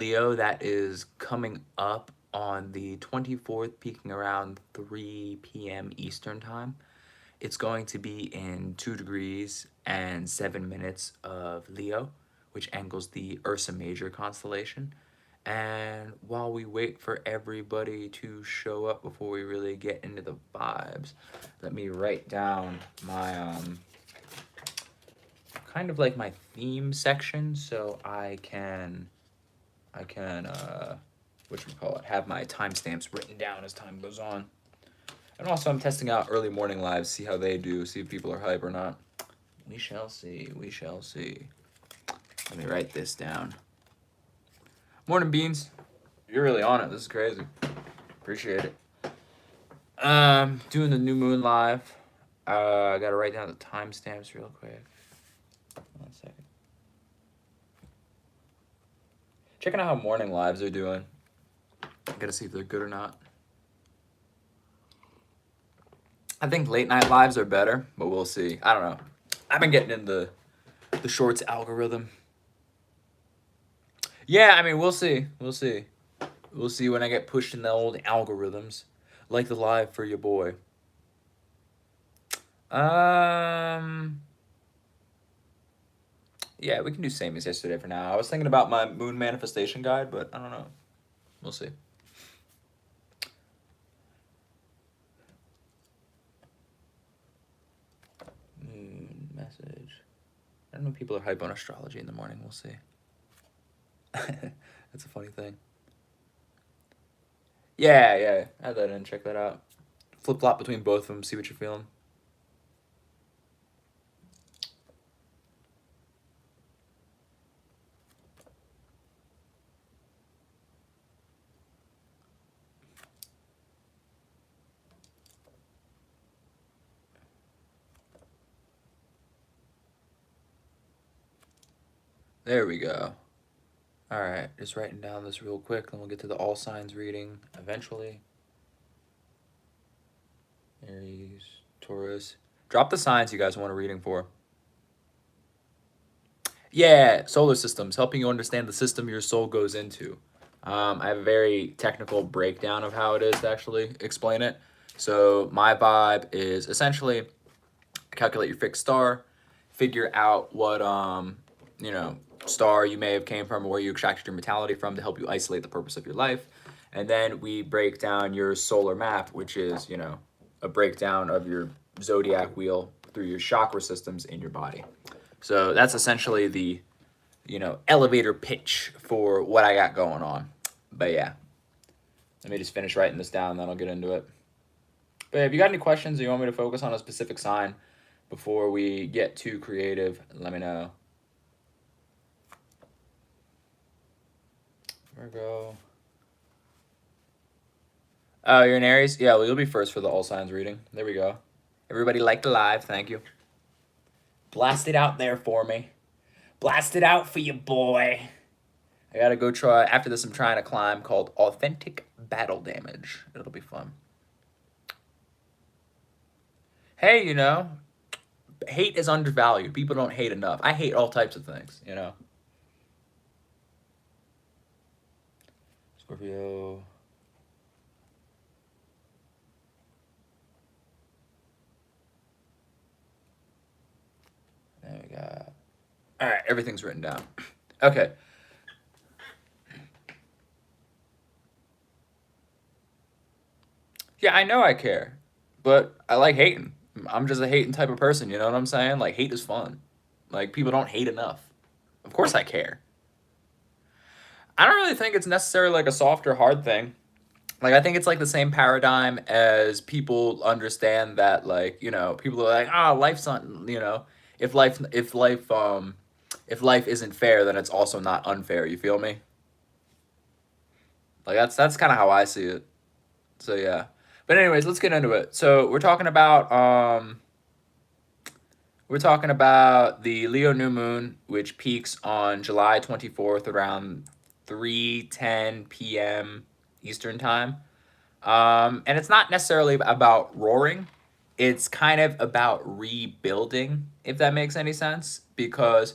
Leo that is coming up on the 24th, peaking around 3 p.m. Eastern time. It's going to be in 2 degrees and 7 minutes of Leo, which angles the Ursa Major constellation. And while we wait for everybody to show up before we really get into the vibes, let me write down my kind of like my theme section so I can whatchamacallit, have my timestamps written down as time goes on. And also I'm testing out early morning lives, see how they do, see if people are hype or not. We shall see, we shall see. Let me write this down. Morning, Beans. You're really on it. This is crazy. Appreciate it. Doing the new moon live. I gotta write down the timestamps real quick. 1 second. Checking out how morning lives are doing. Gotta see if they're good or not. I think late night lives are better, but we'll see. I don't know. I've been getting in the shorts algorithm. Yeah, I mean, we'll see. We'll see. We'll see when I get pushed in the old algorithms. Like the live for your boy. Yeah, we can do same as yesterday for now. I was thinking about my moon manifestation guide, but I don't know. We'll see. Moon message. I don't know if people are hype on astrology in the morning. We'll see. That's a funny thing. Yeah. Add that in. Check that out. Flip-flop between both of them. See what you're feeling. There we go. All right, just writing down this real quick, then we'll get to the all signs reading eventually. Aries, Taurus. Drop the signs you guys want a reading for. Yeah, SoularSystems, helping you understand the system your soul goes into. I have a very technical breakdown of how it is to actually explain it. So my vibe is essentially calculate your fixed star, figure out what star you may have came from or where you extracted your mentality from to help you isolate the purpose of your life. And then we break down your solar map, which is, a breakdown of your zodiac wheel through your chakra systems in your body. So that's essentially the, elevator pitch for what I got going on. But yeah, let me just finish writing this down, then I'll get into it. But if you got any questions or you want me to focus on a specific sign before we get too creative, let me know. Virgo. Oh, you're an Aries? Yeah, well, you'll be first for the all signs reading. There we go. Everybody liked the live. Thank you. Blast it out there for me. Blast it out for you, boy. I gotta go try. After this, I'm trying a climb called Authentic Battle Damage. It'll be fun. Hey, hate is undervalued. People don't hate enough. I hate all types of things, Scorpio. There we go. All right, everything's written down. Okay. Yeah, I know I care, but I like hating. I'm just a hating type of person, you know what I'm saying? Like, hate is fun. Like, people don't hate enough. Of course I care. I don't really think it's necessarily like a soft or hard thing. Like, I think it's like the same paradigm as people understand that, like, people are like, life's not, if life isn't fair, then it's also not unfair. You feel me? Like, that's kind of how I see it. So yeah. But anyways, let's get into it. So we're talking about the Leo new moon, which peaks on July 24th around 3:10 p.m. Eastern time. And it's not necessarily about roaring. It's kind of about rebuilding, if that makes any sense. Because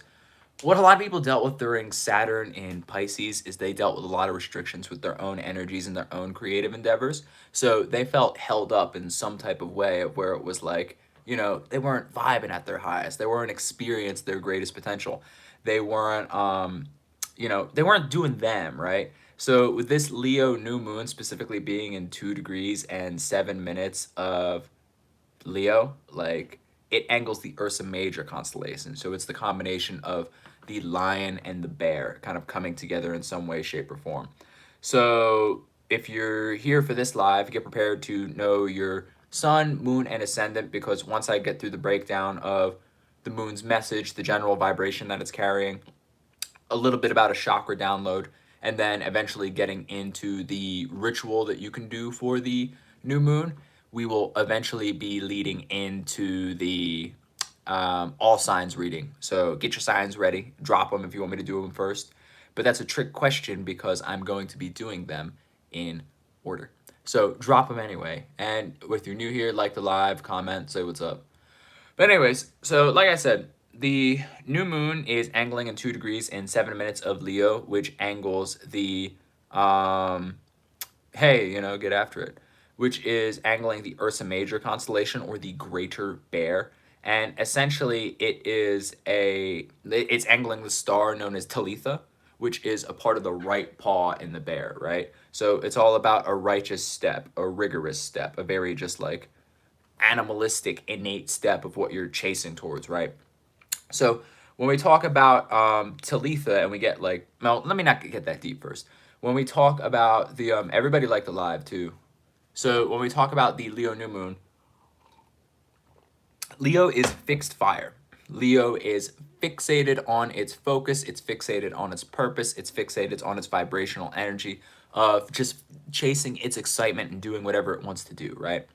what a lot of people dealt with during Saturn in Pisces is they dealt with a lot of restrictions with their own energies and their own creative endeavors. So they felt held up in some type of way of where it was like, you know, they weren't vibing at their highest. They weren't experiencing their greatest potential. They weren't, you know, they weren't doing them, right? So with this Leo new moon specifically being in 2 degrees and 7 minutes of Leo, like it angles the Ursa Major constellation. So it's the combination of the lion and the bear kind of coming together in some way, shape, or form. So if you're here for this live, get prepared to know your sun, moon, and ascendant, because once I get through the breakdown of the moon's message, the general vibration that it's carrying, a little bit about a chakra download, and then eventually getting into the ritual that you can do for the new moon, we will eventually be leading into the all signs reading. So get your signs ready, drop them if you want me to do them first. But that's a trick question because I'm going to be doing them in order. So drop them anyway. And if you're new here, like the live, comment, say what's up. But anyways, so like I said, the new moon is angling in 2 degrees and 7 minutes of Leo, which angles the hey, you know, get after it, which is angling the Ursa Major constellation or the Greater Bear. And essentially it's angling the star known as Talitha, which is a part of the right paw in the bear, right? So it's all about a righteous step, a rigorous step, a very just like animalistic, innate step of what you're chasing towards, right? So when we talk about Talitha and we get like, well, let me not get that deep first. When we talk about the, everybody liked the live too. So when we talk about the Leo new moon, Leo is fixed fire. Leo is fixated on its focus, it's fixated on its purpose, it's fixated on its vibrational energy of just chasing its excitement and doing whatever it wants to do, right?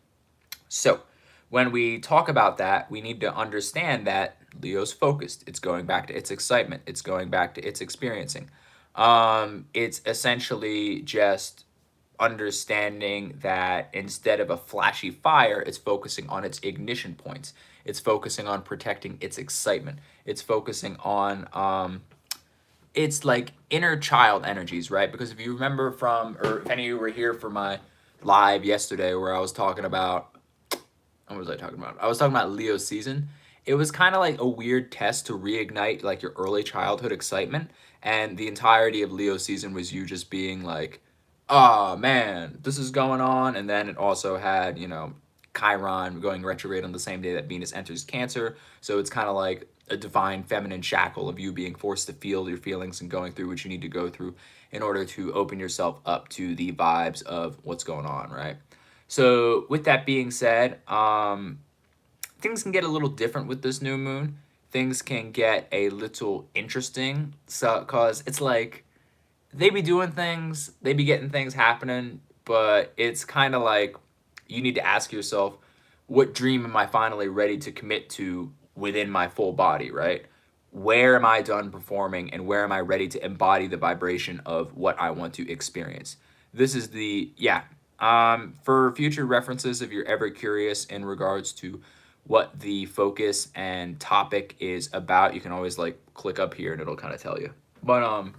So when we talk about that, we need to understand that Leo's focused. It's going back to its excitement. It's going back to its experiencing. It's essentially just understanding that instead of a flashy fire, it's focusing on its ignition points. It's focusing on protecting its excitement. It's focusing on it's like inner child energies, right? Because if you remember from, or if any of you were here for my live yesterday where I was talking about, what was I talking about? I was talking about Leo season. It was kind of like a weird test to reignite like your early childhood excitement. And the entirety of Leo season was you just being like, oh man, this is going on. And then it also had, you know, Chiron going retrograde on the same day that Venus enters Cancer. So it's kind of like a divine feminine shackle of you being forced to feel your feelings and going through what you need to go through in order to open yourself up to the vibes of what's going on, right? So with that being said, things can get a little different with this new moon. Things can get a little interesting, so cause it's like they be doing things, they be getting things happening, but it's kind of like you need to ask yourself, what dream am I finally ready to commit to within my full body, right? Where am I done performing and where am I ready to embody the vibration of what I want to experience? This is the, yeah. For future references, if you're ever curious in regards to what the focus and topic is about, you can always like click up here and it'll kind of tell you. But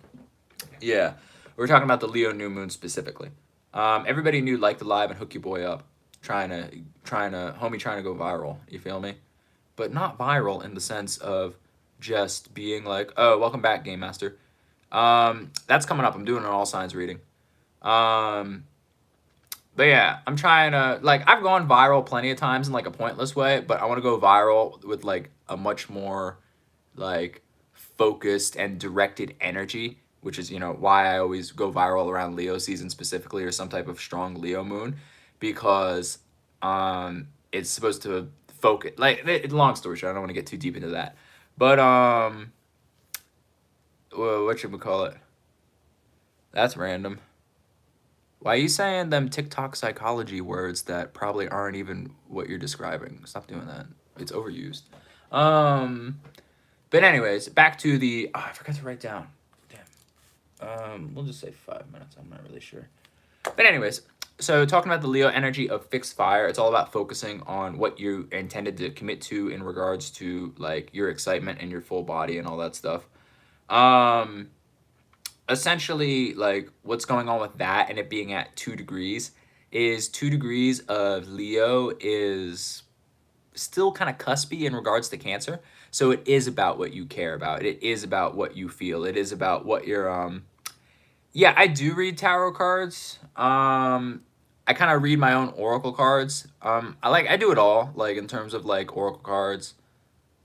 yeah, we're talking about the Leo new moon specifically. Everybody knew Like the Live and Hook Your Boy Up, trying to go viral. You feel me? But not viral in the sense of just being like, oh, welcome back, Game Master. That's coming up. I'm doing an all signs reading. But yeah, I'm trying to, like, I've gone viral plenty of times in like a pointless way, but I want to go viral with like a much more like focused and directed energy, which is, you know, why I always go viral around Leo season specifically or some type of strong Leo moon, because it's supposed to focus, like, long story short, I don't want to get too deep into that. But what should we call it? That's random. Why are you saying them TikTok psychology words that probably aren't even what you're describing? Stop doing that. It's overused. But anyways, back to the, oh, I forgot to write down. Damn. We'll just say 5 minutes. I'm not really sure. But anyways, so talking about the Leo energy of fixed fire, it's all about focusing on what you intended to commit to in regards to like your excitement and your full body and all that stuff. Essentially, like, what's going on with that and it being at 2 degrees is 2 degrees of Leo is still kind of cuspy in regards to Cancer. So it is about what you care about. It is about what you feel. It is about what you're yeah, I do read tarot cards. I kind of read my own oracle cards. I do it all, like in terms of like oracle cards,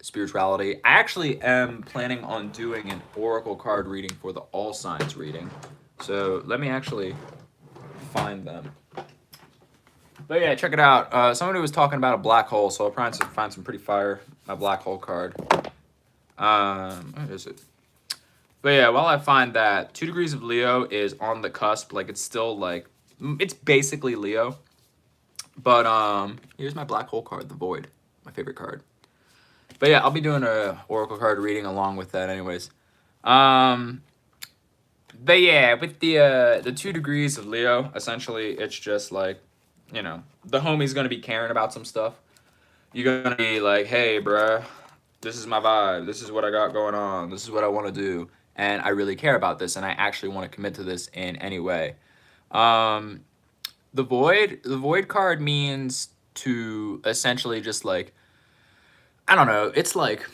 spirituality. I actually am planning on doing an oracle card reading for the all signs reading. So let me actually find them. But yeah, check it out. Somebody was talking about a black hole, so I'll probably find some pretty fire my black hole card. Where is it? But yeah, while I find that 2 degrees of Leo is on the cusp, like it's still like it's basically Leo. But here's my black hole card, the Void, my favorite card. But yeah, I'll be doing a oracle card reading along with that, anyways. But yeah, with the 2 degrees of Leo, essentially, it's just like, you know, the homie's gonna be caring about some stuff. You're gonna be like, hey, bruh, this is my vibe. This is what I got going on. This is what I want to do, and I really care about this, and I actually want to commit to this in any way. The Void card means to essentially just like, I don't know, it's like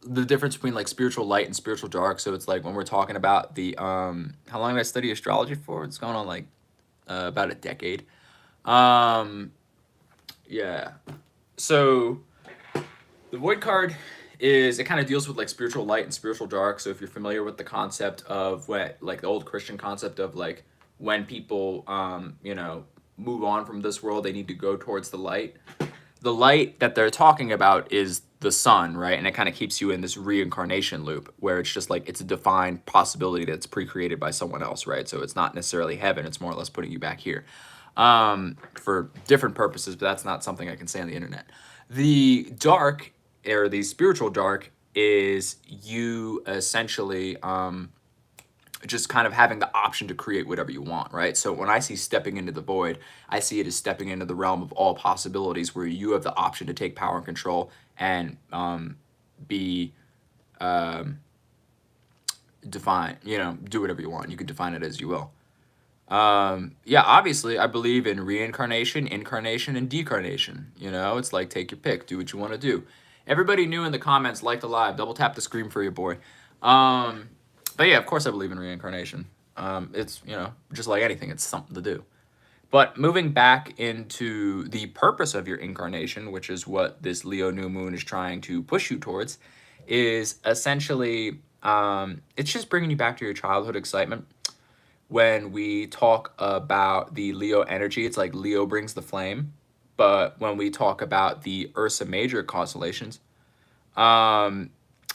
the difference between like spiritual light and spiritual dark. So it's like when we're talking about the how long did I study astrology for? It's going on like about a decade. Yeah. So the Void card is, it kind of deals with like spiritual light and spiritual dark. So if you're familiar with the concept of what, like the old Christian concept of like when people you know, move on from this world, they need to go towards the light. The light that they're talking about is the sun, right? And it kind of keeps you in this reincarnation loop where it's just like it's a defined possibility that's pre-created by someone else, right? So it's not necessarily heaven, it's more or less putting you back here for different purposes, but that's not something I can say on the internet. The dark, or the spiritual dark, is you essentially just kind of having the option to create whatever you want, right? So when I see stepping into the void, I see it as stepping into the realm of all possibilities where you have the option to take power and control and be define, you know, do whatever you want. You can define it as you will. Yeah, obviously I believe in reincarnation, incarnation, and decarnation. You know, it's like take your pick, do what you want to do. Everybody new in the comments, like the live, double tap the screen for your boy. But yeah, of course I believe in reincarnation. It's, you know, just like anything, it's something to do. But moving back into the purpose of your incarnation, which is what this Leo new moon is trying to push you towards, is essentially, it's just bringing you back to your childhood excitement. When we talk about the Leo energy, it's like Leo brings the flame. But when we talk about the Ursa Major constellations,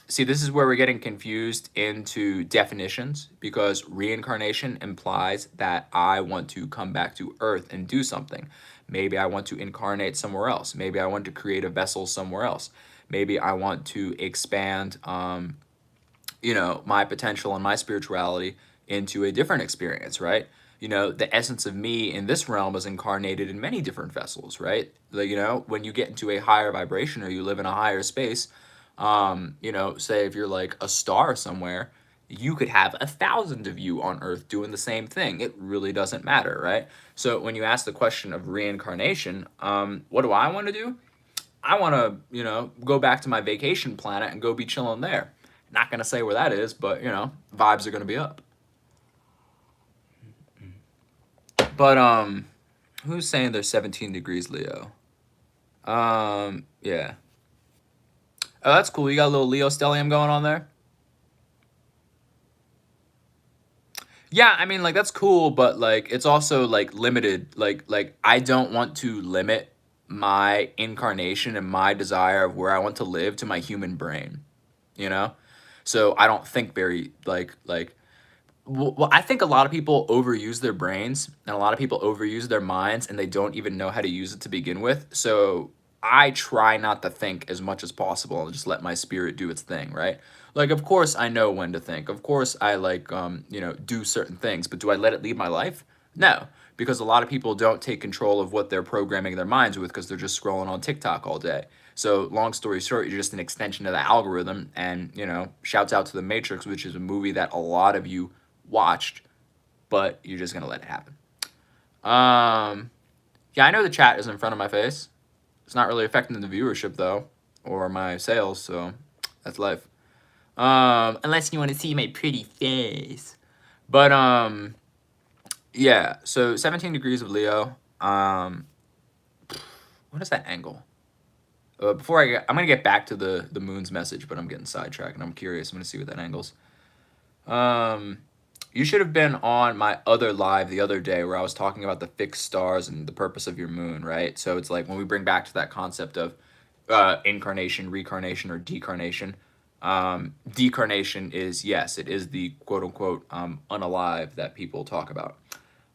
see, this is where we're getting confused into definitions, because reincarnation implies that I want to come back to Earth and do something. Maybe I want to incarnate somewhere else. Maybe I want to create a vessel somewhere else. Maybe I want to expand, you know, my potential and my spirituality into a different experience, right? You know, the essence of me in this realm is incarnated in many different vessels, right? Like, you know, when you get into a higher vibration or you live in a higher space, you know, say if you're like a star somewhere, you could have 1,000 of you on Earth doing the same thing. It really doesn't matter, right? So when you ask the question of reincarnation, what do I want to do? I want to, you know, go back to my vacation planet and go be chilling there. Not going to say where that is, but, you know, vibes are going to be up. But, who's saying they're 17 degrees Leo? Yeah. Oh, that's cool. You got a little Leo stellium going on there? Yeah, I mean, like, that's cool, but, like, it's also, like, limited. Like, I don't want to limit my incarnation and my desire of where I want to live to my human brain, you know? So I don't think very, well, I think a lot of people overuse their brains and a lot of people overuse their minds and they don't even know how to use it to begin with. So I try not to think as much as possible and just let my spirit do its thing, right? Like, of course I know when to think. Of course I like, you know, do certain things, but do I let it lead my life? No, because a lot of people don't take control of what they're programming their minds with because they're just scrolling on TikTok all day. So long story short, you're just an extension of the algorithm. And, you know, shouts out to The Matrix, which is a movie that a lot of you watched, but you're just going to let it happen. Yeah, I know the chat is in front of my face. It's not really affecting the viewership, though, or my sales, so that's life. Unless you want to see my pretty face. But, yeah, so 17 degrees of Leo. What is that angle? Before I'm going to get back to the moon's message, but I'm getting sidetracked, and I'm curious. I'm going to see what that angle's. You should have been on my other live the other day where I was talking about the fixed stars and the purpose of your moon, right? So it's like when we bring back to that concept of incarnation, reincarnation, or decarnation. Decarnation is, yes, it is the quote-unquote unalive that people talk about.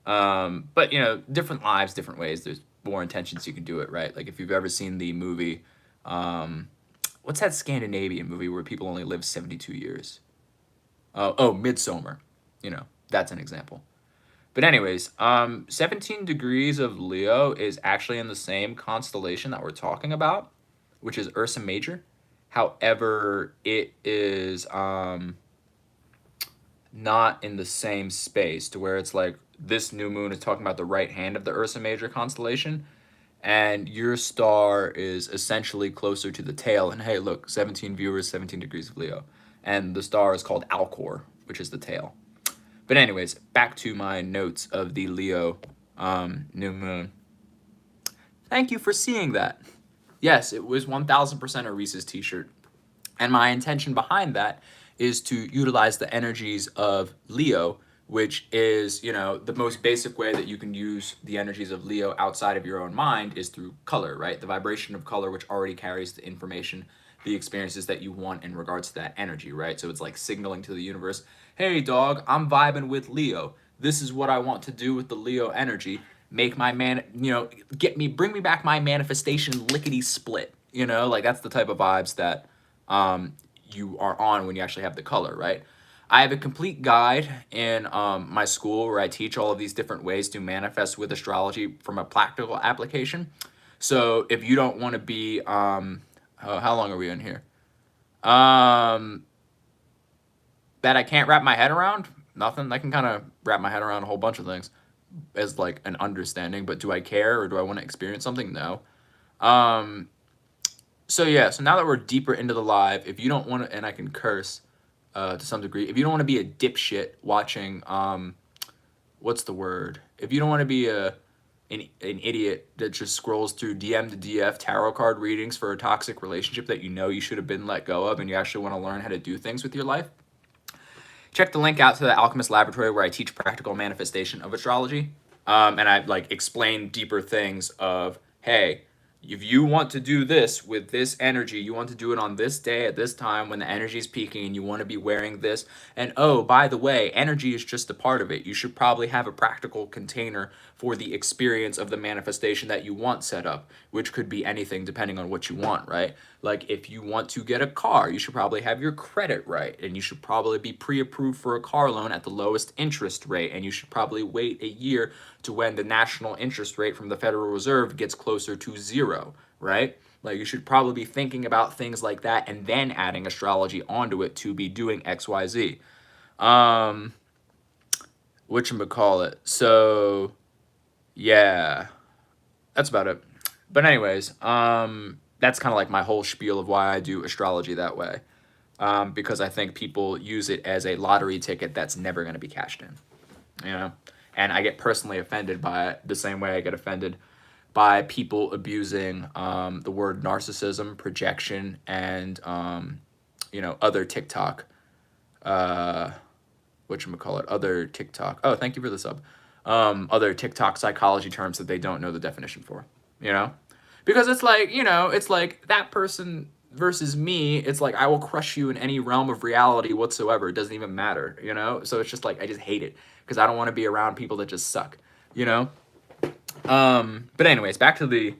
But, you know, different lives, different ways. There's more intentions you can do it, right? Like if you've ever seen the movie, what's that Scandinavian movie where people only live 72 years? Midsummer. You know, that's an example. But anyways, 17 degrees of Leo is actually in the same constellation that we're talking about, which is Ursa Major. However, it is not in the same space to where it's like this new moon is talking about the right hand of the Ursa Major constellation, and your star is essentially closer to the tail. And hey, look, 17 viewers, 17 degrees of Leo. And the star is called Alcor, which is the tail. But anyways, back to my notes of the Leo new moon. Thank you for seeing that. Yes, it was 1000% a Reese's t-shirt. And my intention behind that is to utilize the energies of Leo, which is, you know, the most basic way that you can use the energies of Leo outside of your own mind is through color, right? The vibration of color, which already carries the information, the experiences that you want in regards to that energy, right? So it's like signaling to the universe, hey dog, I'm vibing with Leo. This is what I want to do with the Leo energy. Make my bring me back my manifestation lickety split. You know, like that's the type of vibes that you are on when you actually have the color, right? I have a complete guide in my school where I teach all of these different ways to manifest with astrology from a practical application. So if you don't want to be, how long are we in here? That I can't wrap my head around? Nothing. I can kind of wrap my head around a whole bunch of things as like an understanding, but do I care or do I want to experience something? No. So yeah, so now that we're deeper into the live, if you don't want to, and I can curse to some degree, if you don't want to be a dipshit watching, what's the word? If you don't want to be an idiot that just scrolls through DM to DF tarot card readings for a toxic relationship that you know you should have been let go of and you actually want to learn how to do things with your life, check the link out to the Alchemist Laboratory where I teach practical manifestation of astrology. And I like explain deeper things of, hey, if you want to do this with this energy, you want to do it on this day at this time when the energy is peaking and you want to be wearing this. And oh, by the way, energy is just a part of it. You should probably have a practical container for the experience of the manifestation that you want set up, which could be anything depending on what you want, right? Like if you want to get a car, you should probably have your credit right, and you should probably be pre-approved for a car loan at the lowest interest rate, and you should probably wait a year to when the national interest rate from the Federal Reserve gets closer to zero, right? Like you should probably be thinking about things like that and then adding astrology onto it to be doing XYZ. Whatchamacallit. So yeah, that's about it. But anyways, that's kind of like my whole spiel of why I do astrology that way. Because I think people use it as a lottery ticket that's never going to be cashed in, you know? And I get personally offended by it the same way I get offended by people abusing the word narcissism, projection, and, other TikTok, other TikTok. Oh, thank you for the sub. Other TikTok psychology terms that they don't know the definition for, you know? Because it's like, it's like that person versus me, it's like I will crush you in any realm of reality whatsoever. It doesn't even matter, you know? So it's just like, I just hate it because I don't want to be around people that just suck, you know? But anyways, back to the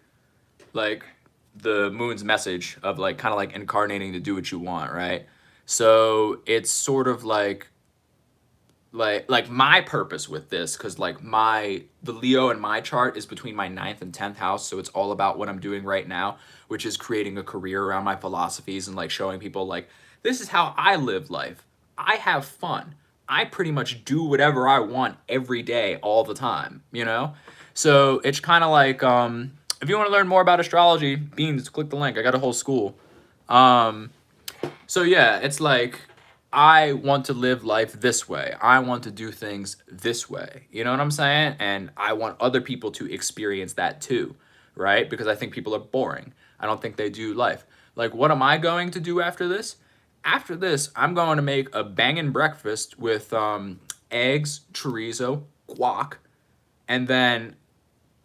moon's message of like, kind of like incarnating to do what you want, right? So it's sort of like like my purpose with this, because like the Leo in my chart is between my 9th and 10th house, so it's all about what I'm doing right now, which is creating a career around my philosophies and like showing people like, this is how I live life. I have fun. I pretty much do whatever I want every day, all the time, you know? So it's kind of like, if you want to learn more about astrology, Beans, click the link. I got a whole school. So yeah, it's like, I want to live life this way. I want to do things this way. You know what I'm saying? And I want other people to experience that too, right? Because I think people are boring. I don't think they do life. Like, what am I going to do after this? After this, I'm going to make a banging breakfast with eggs, chorizo, guac, and then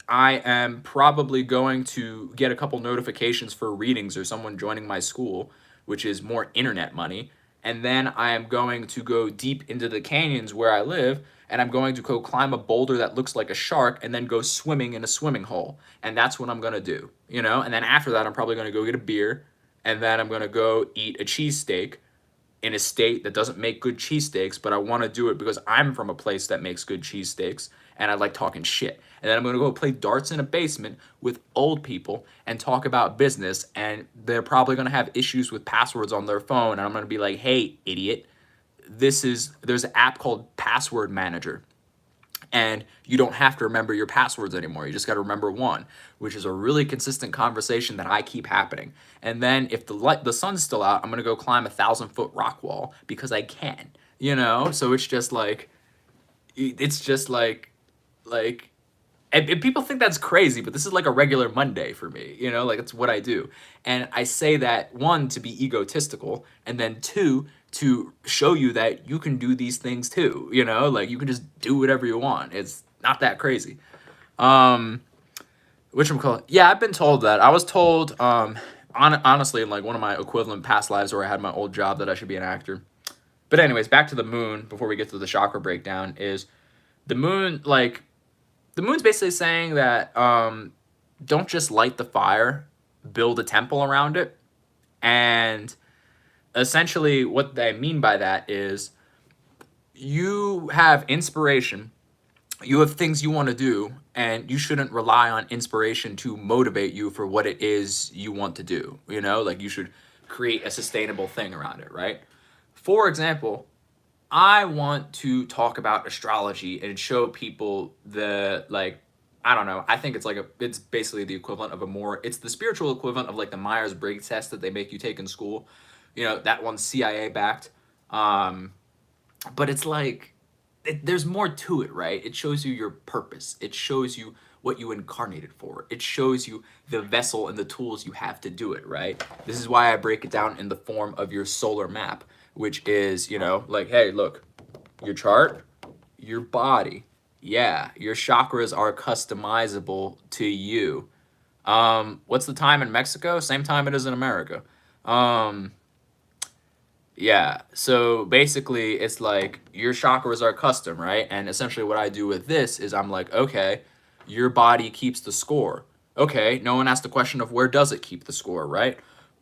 I am probably going to get a couple notifications for readings or someone joining my school, which is more internet money. And then I am going to go deep into the canyons where I live, and I'm going to go climb a boulder that looks like a shark and then go swimming in a swimming hole. And that's what I'm going to do, you know? And then after that, I'm probably going to go get a beer, and then I'm going to go eat a cheesesteak in a state that doesn't make good cheesesteaks, but I want to do it because I'm from a place that makes good cheesesteaks and I like talking shit. And then I'm going to go play darts in a basement with old people and talk about business, and they're probably going to have issues with passwords on their phone, and I'm going to be like, hey, idiot, there's an app called Password Manager. And you don't have to remember your passwords anymore. You just got to remember one, which is a really consistent conversation that I keep happening. And then if the sun's still out, I'm going to go climb a 1,000-foot rock wall because I can, you know? So it's just like, and people think that's crazy, but this is like a regular Monday for me, you know? Like, it's what I do. And I say that, one, to be egotistical, and then two, to show you that you can do these things too, you know? Like, you can just do whatever you want. It's not that crazy. Whatchamacallit? Yeah, I've been told that. I was told, honestly, in like one of my equivalent past lives where I had my old job, that I should be an actor. But anyways, back to the moon, before we get to the chakra breakdown, is the moon, like, the moon's basically saying that don't just light the fire, build a temple around it. And essentially what they mean by that is you have inspiration, you have things you want to do, and you shouldn't rely on inspiration to motivate you for what it is you want to do. You know, like, you should create a sustainable thing around it, right? For example, I want to talk about astrology and show people the, like, I don't know, I think it's like it's basically the equivalent of it's the spiritual equivalent of like the Myers-Briggs test that they make you take in school. You know, that one's CIA backed. But it's like, there's more to it, right? It shows you your purpose. It shows you what you incarnated for. It shows you the vessel and the tools you have to do it, right? This is why I break it down in the form of your solar map, which is, you know, like, hey, look, your chart, your body. Yeah, your chakras are customizable to you. What's the time in Mexico? Same time it is in America. Yeah, so basically it's like your chakras are custom, right? And essentially what I do with this is I'm like, okay, your body keeps the score. Okay, no one asked the question of where does it keep the score, right?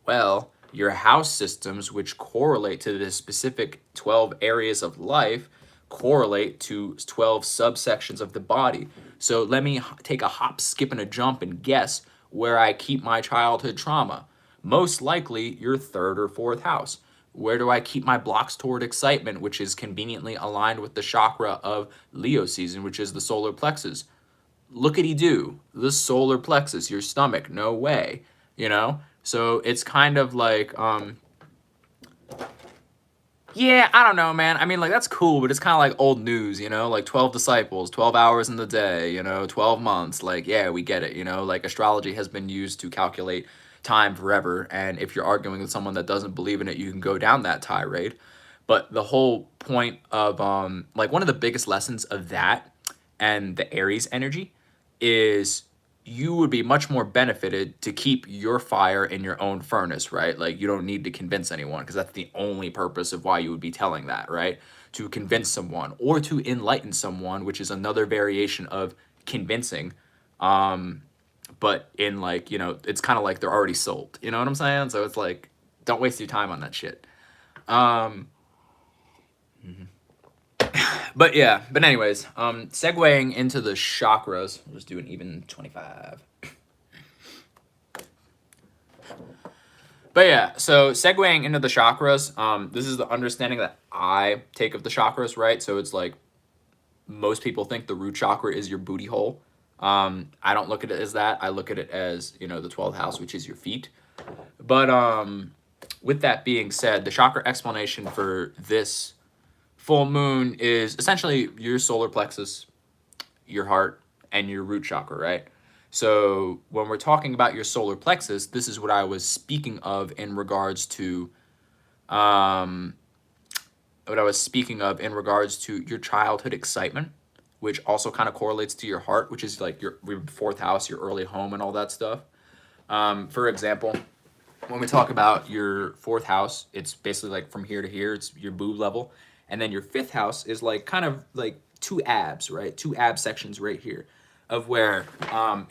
Well, your house systems, which correlate to the specific 12 areas of life, correlate to 12 subsections of the body. So let me take a hop, skip, and a jump and guess where I keep my childhood trauma. Most likely your 3rd or 4th house. Where do I keep my blocks toward excitement, which is conveniently aligned with the chakra of Leo season, which is the solar plexus? Lookity-doo, the solar plexus, your stomach, no way, you know? So it's kind of like, yeah, I don't know, man. I mean, like, that's cool, but it's kind of like old news, you know? Like 12 disciples, 12 hours in the day, you know, 12 months. Like, yeah, we get it, you know? Like, astrology has been used to calculate time forever, and if you're arguing with someone that doesn't believe in it, you can go down that tirade. But the whole point of, like, one of the biggest lessons of that and the Aries energy is you would be much more benefited to keep your fire in your own furnace, right? Like, you don't need to convince anyone, because that's the only purpose of why you would be telling that, right? To convince someone or to enlighten someone, which is another variation of convincing. But in, like, you know, it's kind of like they're already sold, you know what I'm saying? So it's like, don't waste your time on that shit. But yeah, but anyways, segueing into the chakras, we'll just do an even 25. But yeah, so segueing into the chakras, this is the understanding that I take of the chakras, right? So it's like most people think the root chakra is your booty hole. I don't look at it as that. I look at it as, the 12th house, which is your feet. But with that being said, the chakra explanation for this full moon is essentially your solar plexus, your heart, and your root chakra, right? So when we're talking about your solar plexus, this is what I was speaking of in regards to your childhood excitement, which also kind of correlates to your heart, which is like your fourth house, your early home, and all that stuff. For example, when we talk about your fourth house, it's basically like from here to here, it's your boob level. And then your fifth house is like kind of like two abs, right? Two ab sections right here of where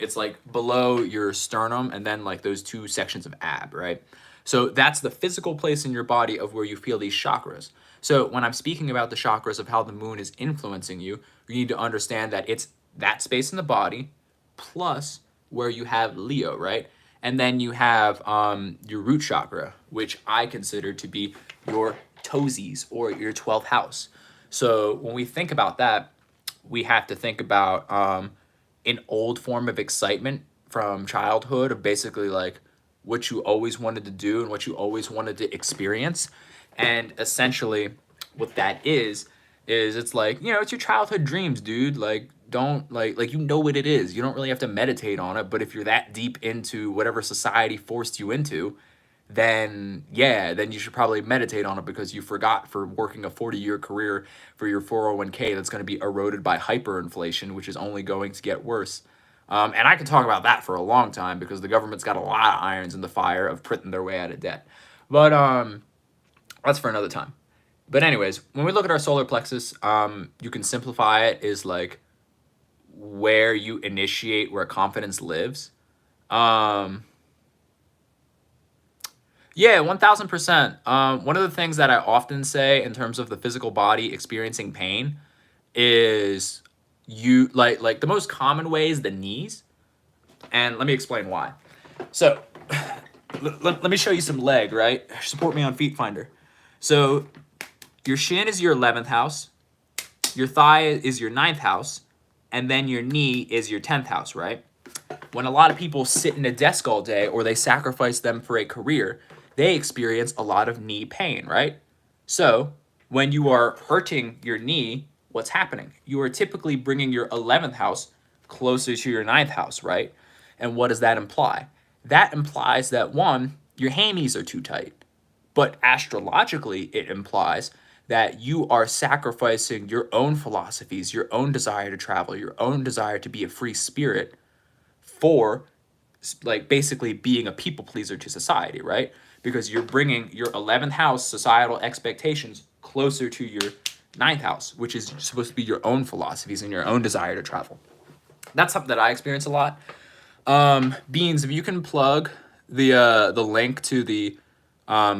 it's like below your sternum and then like those two sections of ab, right? So that's the physical place in your body of where you feel these chakras. So when I'm speaking about the chakras of how the moon is influencing you, you need to understand that it's that space in the body plus where you have Leo, right? And then you have your root chakra, which I consider to be your toesies or your 12th house. So when we think about that, we have to think about an old form of excitement from childhood of basically like what you always wanted to do and what you always wanted to experience. And essentially what that is it's like, it's your childhood dreams, dude. Like, don't like what it is. You don't really have to meditate on it, but if you're that deep into whatever society forced you into, then you should probably meditate on it because you forgot for working a 40-year career for your 401k that's going to be eroded by hyperinflation, which is only going to get worse. And I can talk about that for a long time because the government's got a lot of irons in the fire of printing their way out of debt. But that's for another time. But anyways, when we look at our solar plexus, you can simplify it as like where you initiate where confidence lives. Yeah, 1000%. One of the things that I often say in terms of the physical body experiencing pain is you like the most common way is the knees. And let me explain why. So let me show you some leg, right? Support me on Feet Finder. So your shin is your 11th house, your thigh is your 9th house, and then your knee is your 10th house, right? When a lot of people sit in a desk all day or they sacrifice them for a career, they experience a lot of knee pain, right? So when you are hurting your knee, what's happening? You are typically bringing your 11th house closer to your 9th house, right? And what does that imply? That implies that one, your hammies are too tight. But astrologically, it implies that you are sacrificing your own philosophies, your own desire to travel, your own desire to be a free spirit for like basically being a people pleaser to society, right? Because you're bringing your 11th house societal expectations closer to your 9th house, which is supposed to be your own philosophies and your own desire to travel. That's something that I experience a lot. Beans, if you can plug the link to the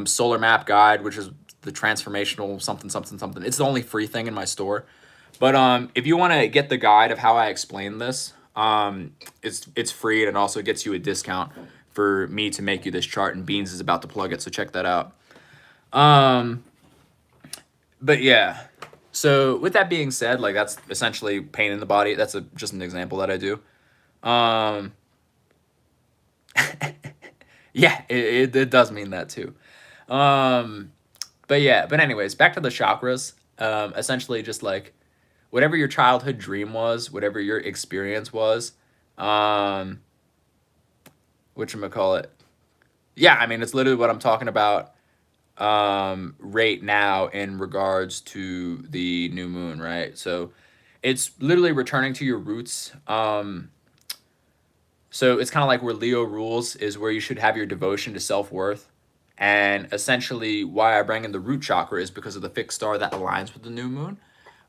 solar map guide, which is the transformational something. It's the only free thing in my store. But if you want to get the guide of how I explain this, it's free and it also gets you a discount for me to make you this chart, and Beans is about to plug it, so check that out. But yeah, so with that being said, like that's essentially pain in the body. That's just an example that I do. Yeah, it does mean that too. But anyways, back to the chakras. Essentially just like whatever your childhood dream was, whatever your experience was, whatchamacallit. Yeah, I mean, it's literally what I'm talking about right now in regards to the new moon, right? So it's literally returning to your roots. So it's kind of like where Leo rules is where you should have your devotion to self-worth. And essentially why I bring in the root chakra is because of the fixed star that aligns with the new moon,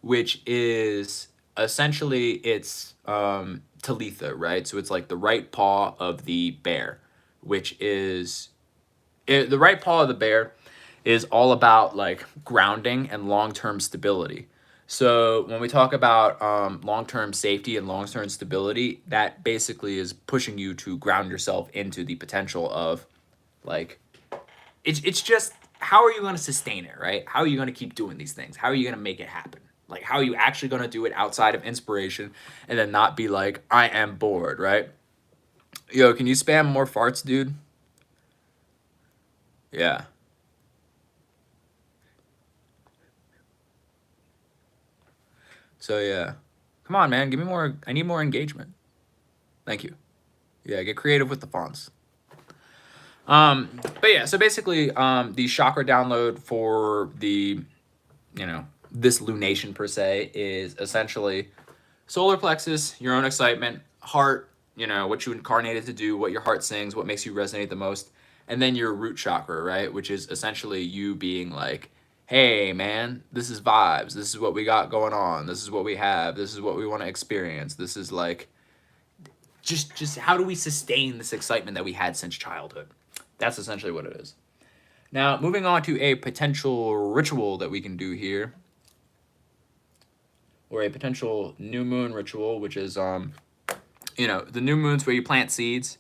which is essentially it's Talitha, right? So it's like the right paw of the bear, which is the right paw of the bear is all about like grounding and long-term stability. So when we talk about long-term safety and long-term stability, that basically is pushing you to ground yourself into the potential of, like, it's just, how are you going to sustain it, right? How are you going to keep doing these things? How are you going to make it happen? Like, how are you actually going to do it outside of inspiration and then not be like, I am bored, right? Yo, can you spam more farts, dude? Yeah. So yeah. Come on, man. Give me more. I need more engagement. Thank you. Yeah, get creative with the fonts. But yeah, so basically, the chakra download for the, this lunation per se is essentially solar plexus, your own excitement, heart, what you incarnated to do, what your heart sings, what makes you resonate the most, and then your root chakra, right? Which is essentially you being like, hey, man, this is vibes. This is what we got going on. This is what we have. This is what we want to experience. This is like, just how do we sustain this excitement that we had since childhood? That's essentially what it is. Now, moving on to a potential ritual that we can do here, or a potential new moon ritual, which is, the new moon's where you plant seeds.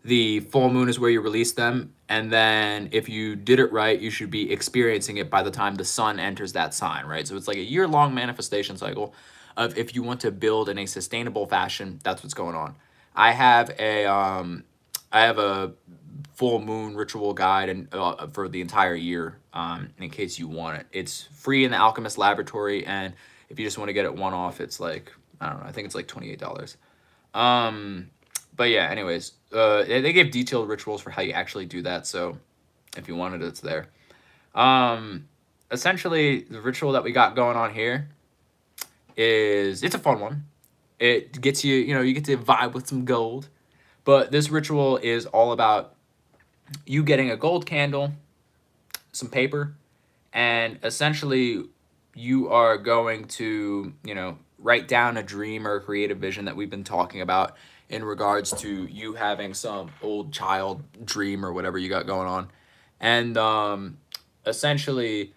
The full moon is where you release them. And then if you did it right, you should be experiencing it by the time the sun enters that sign, right? So it's like a year-long manifestation cycle of, if you want to build in a sustainable fashion, that's what's going on. I have a full moon ritual guide and for the entire year, in case you want it. It's free in the Alchemist laboratory, and if you just want to get it one-off, it's like, I don't know, I think it's like $28. But yeah, anyways, they gave detailed rituals for how you actually do that, so if you wanted it, it's there. Essentially, the ritual that we got going on here it's a fun one. It gets you, you get to vibe with some gold. But this ritual is all about you getting a gold candle, some paper, and essentially you are going to, write down a dream or a creative vision that we've been talking about in regards to you having some old child dream or whatever you got going on. And essentially,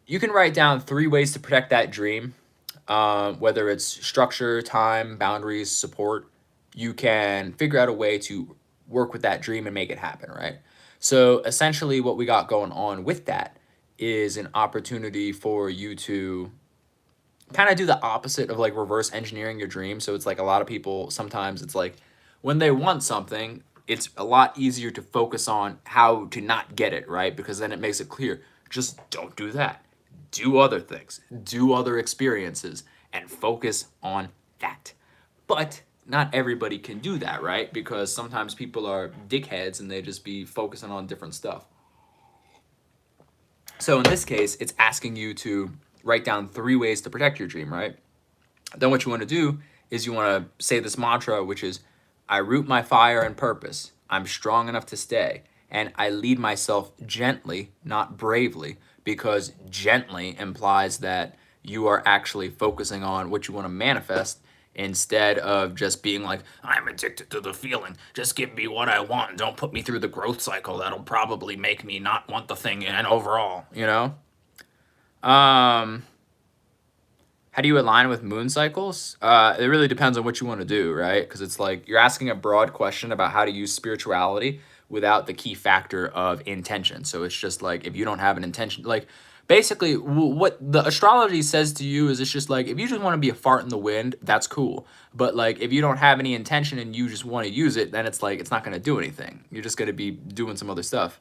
you can write down 3 ways to protect that dream, whether it's structure, time, boundaries, support. You can figure out a way to work with that dream and make it happen, right? So essentially what we got going on with that is an opportunity for you to kind of do the opposite of like reverse engineering your dream. So it's like a lot of people, sometimes it's like when they want something, it's a lot easier to focus on how to not get it, right? Because then it makes it clear, just don't do that. Do other things, do other experiences, and focus on that. But not everybody can do that, right? Because sometimes people are dickheads and they just be focusing on different stuff. So in this case, it's asking you to write down 3 ways to protect your dream, right? Then what you want to do is you want to say this mantra, which is, I root my fire and purpose. I'm strong enough to stay. And I lead myself gently, not bravely, because gently implies that you are actually focusing on what you want to manifest instead of just being like, I'm addicted to the feeling. Just give me what I want. Don't put me through the growth cycle. That'll probably make me not want the thing and overall, How do you align with moon cycles? It really depends on what you want to do, right? Because it's like you're asking a broad question about how to use spirituality without the key factor of intention. So it's just like, if you don't have an intention, like basically what the astrology says to you is, it's just like, if you just want to be a fart in the wind, that's cool. But like, if you don't have any intention and you just want to use it, then it's like, it's not going to do anything. You're just going to be doing some other stuff.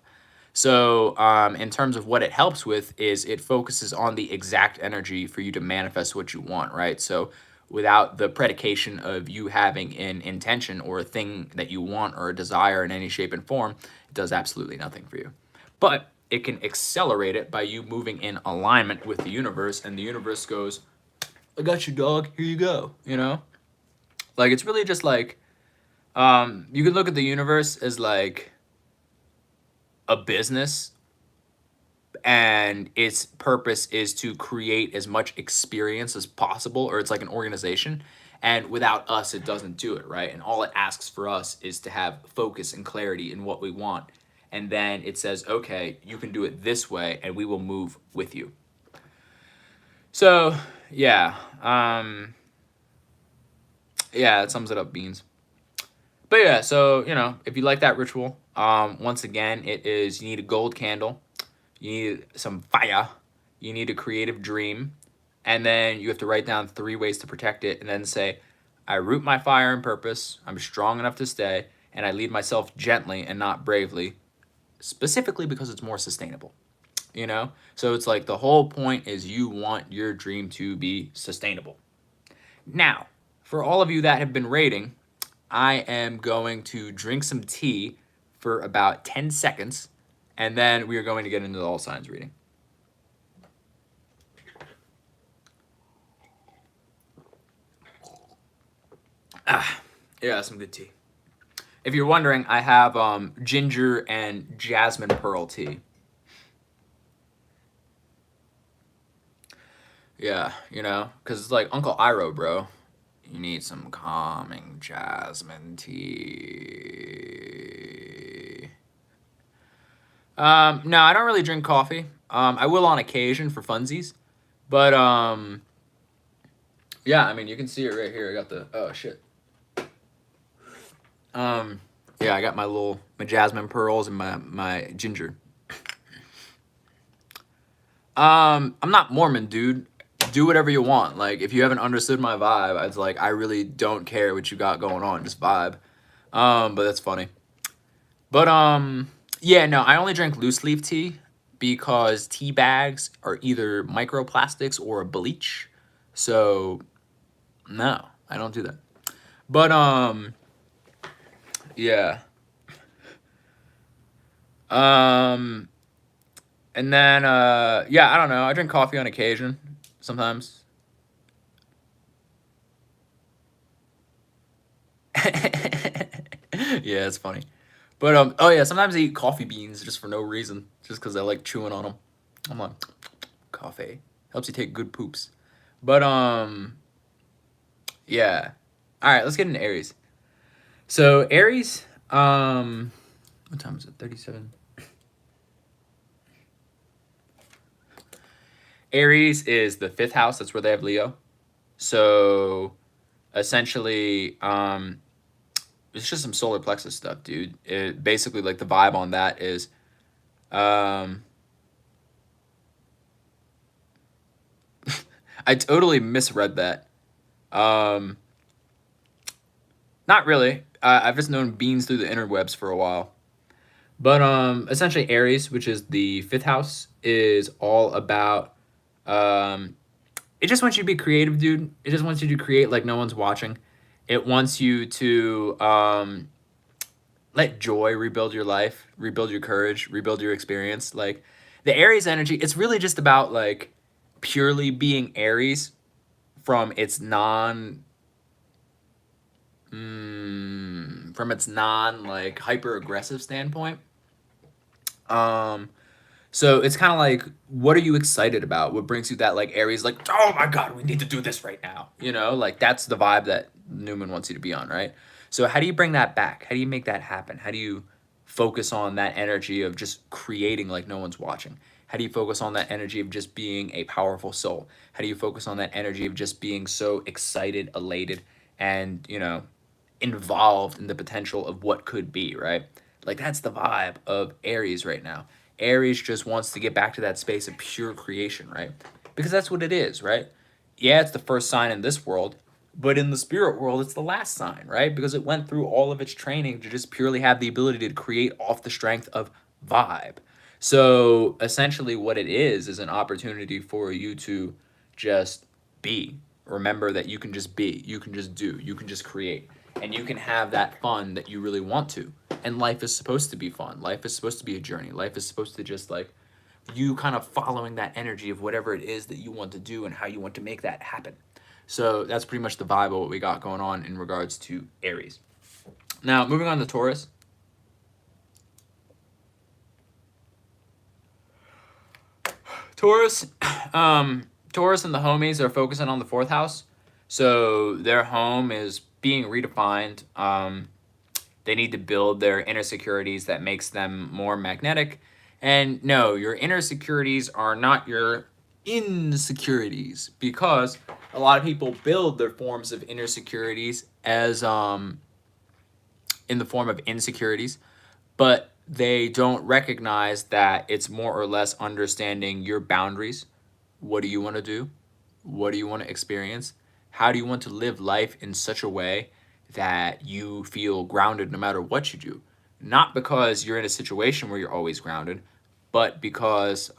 So in terms of what it helps with is it focuses on the exact energy for you to manifest what you want, right? So without the predication of you having an intention or a thing that you want or a desire in any shape and form, it does absolutely nothing for you. But it can accelerate it by you moving in alignment with the universe, and the universe goes, I got you, dog, here you go, Like, it's really just like, you could look at the universe as like a business, and its purpose is to create as much experience as possible, or it's like an organization, and without us it doesn't do it, right? And all it asks for us is to have focus and clarity in what we want, and then it says, okay, you can do it this way and we will move with you. So, yeah. Yeah, that sums it up, beans. But yeah, so, you know, if you like that ritual, once again, it is, you need a gold candle, you need some fire, you need a creative dream, and then you have to write down 3 ways to protect it, and then say, I root my fire and purpose, I'm strong enough to stay, and I lead myself gently and not bravely, specifically because it's more sustainable, you know? So it's like the whole point is you want your dream to be sustainable. Now, for all of you that have been rating, I am going to drink some tea for about 10 seconds, and then we are going to get into the all signs reading. Yeah, some good tea. If you're wondering, I have ginger and jasmine pearl tea. Yeah, you know, because it's like Uncle Iroh, bro. You need some calming jasmine tea. No, I don't really drink coffee. I will on occasion for funsies. But, yeah, I mean, you can see it right here. I got the, oh, shit. Yeah, I got my jasmine pearls and my ginger. I'm not Mormon, dude. Do whatever you want. Like, if you haven't understood my vibe, it's like, I really don't care what you got going on. Just vibe. But that's funny. But, yeah, no, I only drink loose leaf tea because tea bags are either microplastics or bleach. So, no, I don't do that. But, yeah. And then, yeah, I don't know. I drink coffee on occasion, sometimes. Yeah, it's funny. But, oh yeah, sometimes I eat coffee beans just for no reason, just because I like chewing on them. I'm like, coffee. Helps you take good poops. But, yeah. All right, let's get into Aries. So, Aries, what time is it? 37. Aries is the 5th house. That's where they have Leo. So, essentially, it's just some solar plexus stuff, dude. It basically, like, the vibe on that is, I totally misread that. Not really. I've just known beans through the interwebs for a while. But essentially Aries, which is the 5th house, is all about it just wants you to be creative, dude. It just wants you to create like no one's watching. It wants you to let joy rebuild your life, rebuild your courage, rebuild your experience. Like the Aries energy, it's really just about like purely being Aries from its non like hyper aggressive standpoint. So it's kind of like, what are you excited about? What brings you that like Aries, like, oh my God, we need to do this right now. You know, like that's the vibe that Newman wants you to be on, right? So how do you bring that back? How do you make that happen? How do you focus on that energy of just creating like no one's watching? How do you focus on that energy of just being a powerful soul? How do you focus on that energy of just being so excited, elated, and, you know, involved in the potential of what could be, right? Like that's the vibe of Aries right now. Aries just wants to get back to that space of pure creation, right? Because that's what it is, right? Yeah, it's the first sign in this world, but in the spirit world, it's the last sign, right? Because it went through all of its training to just purely have the ability to create off the strength of vibe. So essentially, what it is an opportunity for you to just be. Remember that you can just be, you can just do, you can just create, and you can have that fun that you really want to. And life is supposed to be fun. Life is supposed to be a journey. Life is supposed to just like you kind of following that energy of whatever it is that you want to do and how you want to make that happen. So that's pretty much the vibe of what we got going on in regards to Aries. Now, moving on to Taurus. Taurus and the homies are focusing on the 4th house. So their home is being redefined. They need to build their inner securities that makes them more magnetic. And no, your inner securities are not your insecurities, because a lot of people build their forms of inner securities as in the form of insecurities, but they don't recognize that it's more or less understanding your boundaries. What do you want to do? What do you want to experience? How do you want to live life in such a way that you feel grounded no matter what you do? Not because you're in a situation where you're always grounded, but because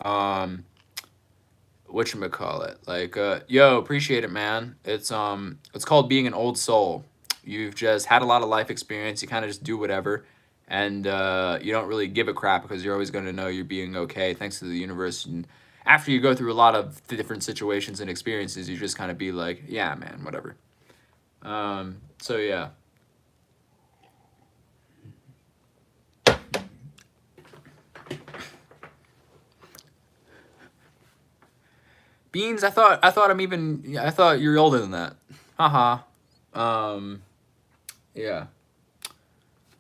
whatchamacallit, like yo, appreciate it, man. It's called being an old soul. You've just had a lot of life experience. You kind of just do whatever, and you don't really give a crap because you're always going to know you're being okay thanks to the universe. And after you go through a lot of different situations and experiences, you just kind of be like, yeah, man, whatever. So yeah. Beans, I thought you're older than that. Haha. Yeah.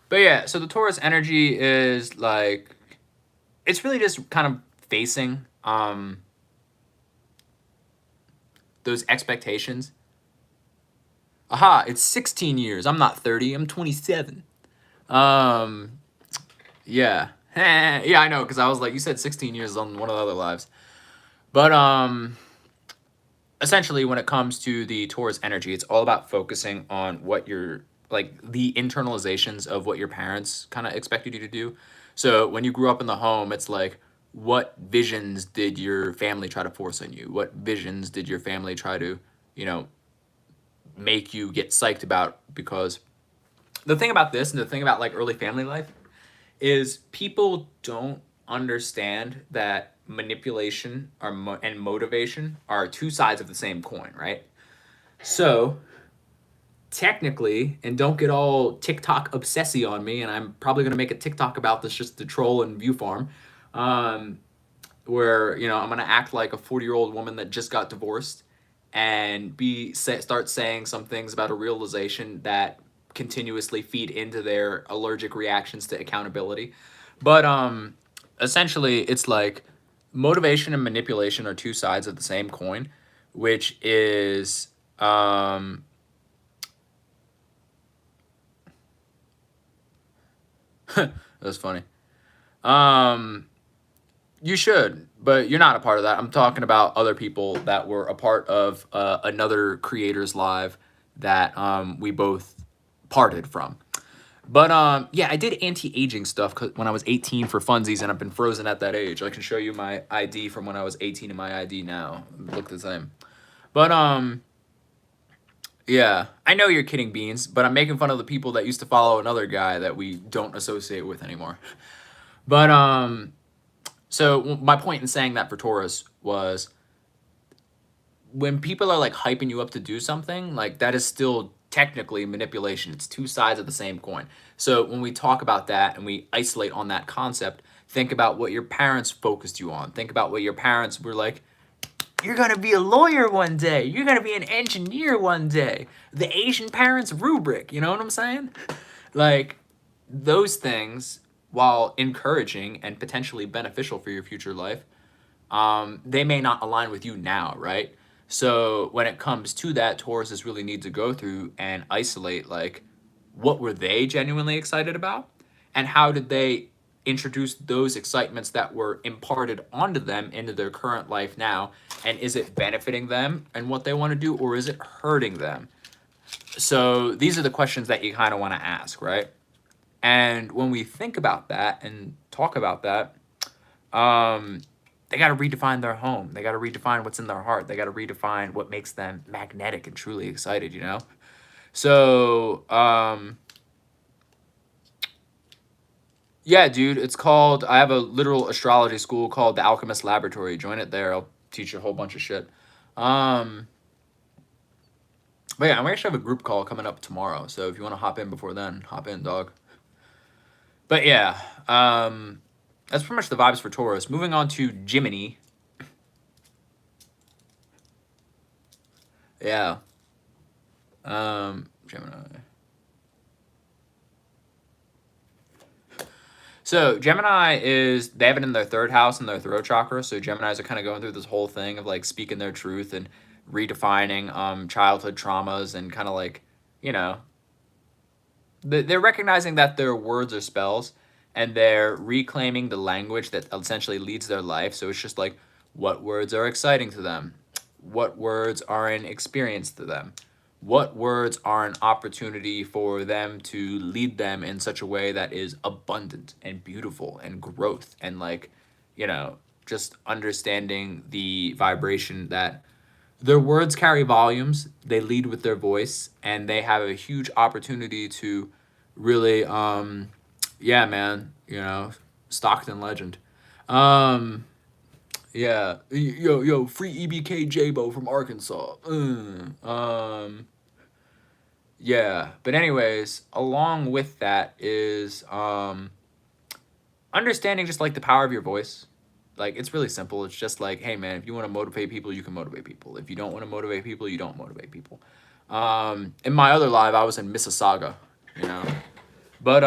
But yeah, so the Taurus energy is like, it's really just kind of facing those expectations. Aha, it's 16 years. I'm not 30, I'm 27. Yeah. Yeah, I know, because I was like, you said 16 years on one of the other lives. But essentially, when it comes to the Taurus energy, it's all about focusing on what you're, like, the internalizations of what your parents kind of expected you to do. So when you grew up in the home, it's like, what visions did your family try to force on you? What visions did your family try to, you know, make you get psyched about? Because the thing about this, and the thing about like early family life, is people don't understand that manipulation and motivation are two sides of the same coin, right? So technically, and don't get all TikTok obsessy on me, and I'm probably gonna make a TikTok about this just to troll and view farm, where I'm gonna act like a 40-year-old woman that just got divorced and start saying some things about a realization that continuously feed into their allergic reactions to accountability. But essentially, it's like motivation and manipulation are two sides of the same coin, which is that's funny. You should, but you're not a part of that. I'm talking about other people that were a part of another creator's live that we both parted from. But yeah, I did anti-aging stuff when I was 18 for funsies, and I've been frozen at that age. I can show you my ID from when I was 18 and my ID now. Look the same. But yeah, I know you're kidding, Beans, but I'm making fun of the people that used to follow another guy that we don't associate with anymore. But so my point in saying that for Taurus was, when people are like hyping you up to do something, like, that is still technically manipulation. It's two sides of the same coin. So when we talk about that and we isolate on that concept, think about what your parents focused you on. Think about what your parents were like, you're gonna be a lawyer one day. You're gonna be an engineer one day. The Asian parents rubric, you know what I'm saying? Like, those things, while encouraging and potentially beneficial for your future life, they may not align with you now, right? So when it comes to that, Tauruses really need to go through and isolate, like, what were they genuinely excited about, and how did they introduce those excitements that were imparted onto them into their current life now, and is it benefiting them and what they want to do, or is it hurting them? So these are the questions that you kind of want to ask, right? And when we think about that and talk about that, they got to redefine their home. They got to redefine what's in their heart. They got to redefine what makes them magnetic and truly excited, you know? So, yeah, dude, it's called, I have a literal astrology school called the Alchemist Laboratory. Join it there. I'll teach you a whole bunch of shit. But yeah, we actually have a group call coming up tomorrow. So if you want to hop in before then, hop in, dog. But yeah, that's pretty much the vibes for Taurus. Moving on to Gemini. Yeah. Gemini. So Gemini they have it in their third house in their throat chakra. So Geminis are kind of going through this whole thing of like speaking their truth and redefining childhood traumas and kind of like, you know, they're recognizing that their words are spells and they're reclaiming the language that essentially leads their life. So it's just like, what words are exciting to them? What words are an experience to them? What words are an opportunity for them to lead them in such a way that is abundant and beautiful and growth and like, you know, just understanding the vibration that their words carry volumes, they lead with their voice, and they have a huge opportunity to really, yeah, man, you know, Stockton legend. Yeah, yo, free EBK Jabo from Arkansas. Yeah, but anyways, along with that is understanding just like the power of your voice. Like, it's really simple. It's just like, hey man, if you want to motivate people, you can motivate people. If you don't want to motivate people, you don't motivate people. In my other live, I was in Mississauga, you know. But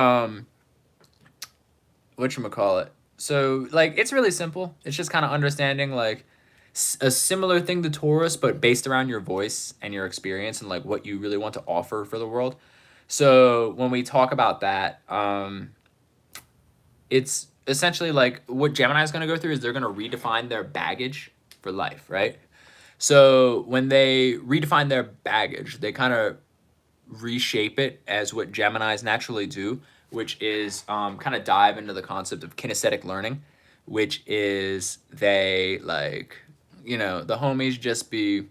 whatchamacallit? So like, it's really simple. It's just kind of understanding like a similar thing to Taurus, but based around your voice and your experience and like what you really want to offer for the world. So when we talk about that, it's essentially like what Gemini is going to go through is they're going to redefine their baggage for life, right? So when they redefine their baggage, they kind of reshape it as what Geminis naturally do, which is kind of dive into the concept of kinesthetic learning, which is they like, you know, the homies just be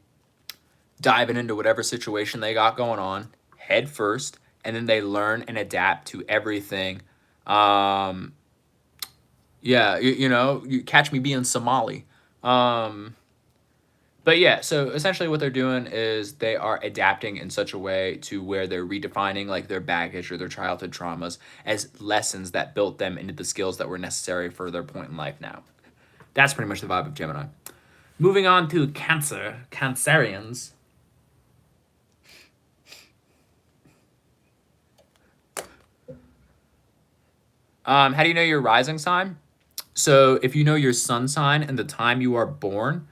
diving into whatever situation they got going on head first, and then they learn and adapt to everything. Yeah, you know, you catch me being Somali. But yeah, so essentially what they're doing is they are adapting in such a way to where they're redefining like their baggage or their childhood traumas as lessons that built them into the skills that were necessary for their point in life now. That's pretty much the vibe of Gemini. Moving on to Cancerians. How do you know your rising sign? So if you know your sun sign and the time you are born,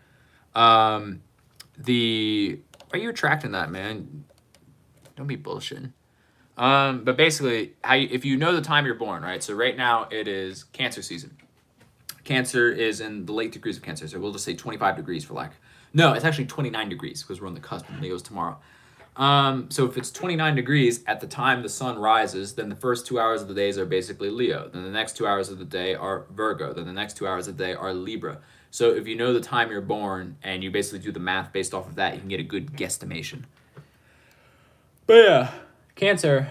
are you attracting that, man? Don't be bullshitting. But basically, if you know the time you're born, right? So right now it is Cancer season. Cancer is in the late degrees of Cancer, so we'll just say 25 degrees for lack. No, it's actually 29 degrees because we're on the cusp and Leo's tomorrow. So if it's 29 degrees at the time the sun rises, then the first 2 hours of the days are basically Leo. Then the next 2 hours of the day are Virgo. Then the next 2 hours of the day are Libra. So if you know the time you're born and you basically do the math based off of that, you can get a good guesstimation. But yeah, Cancer.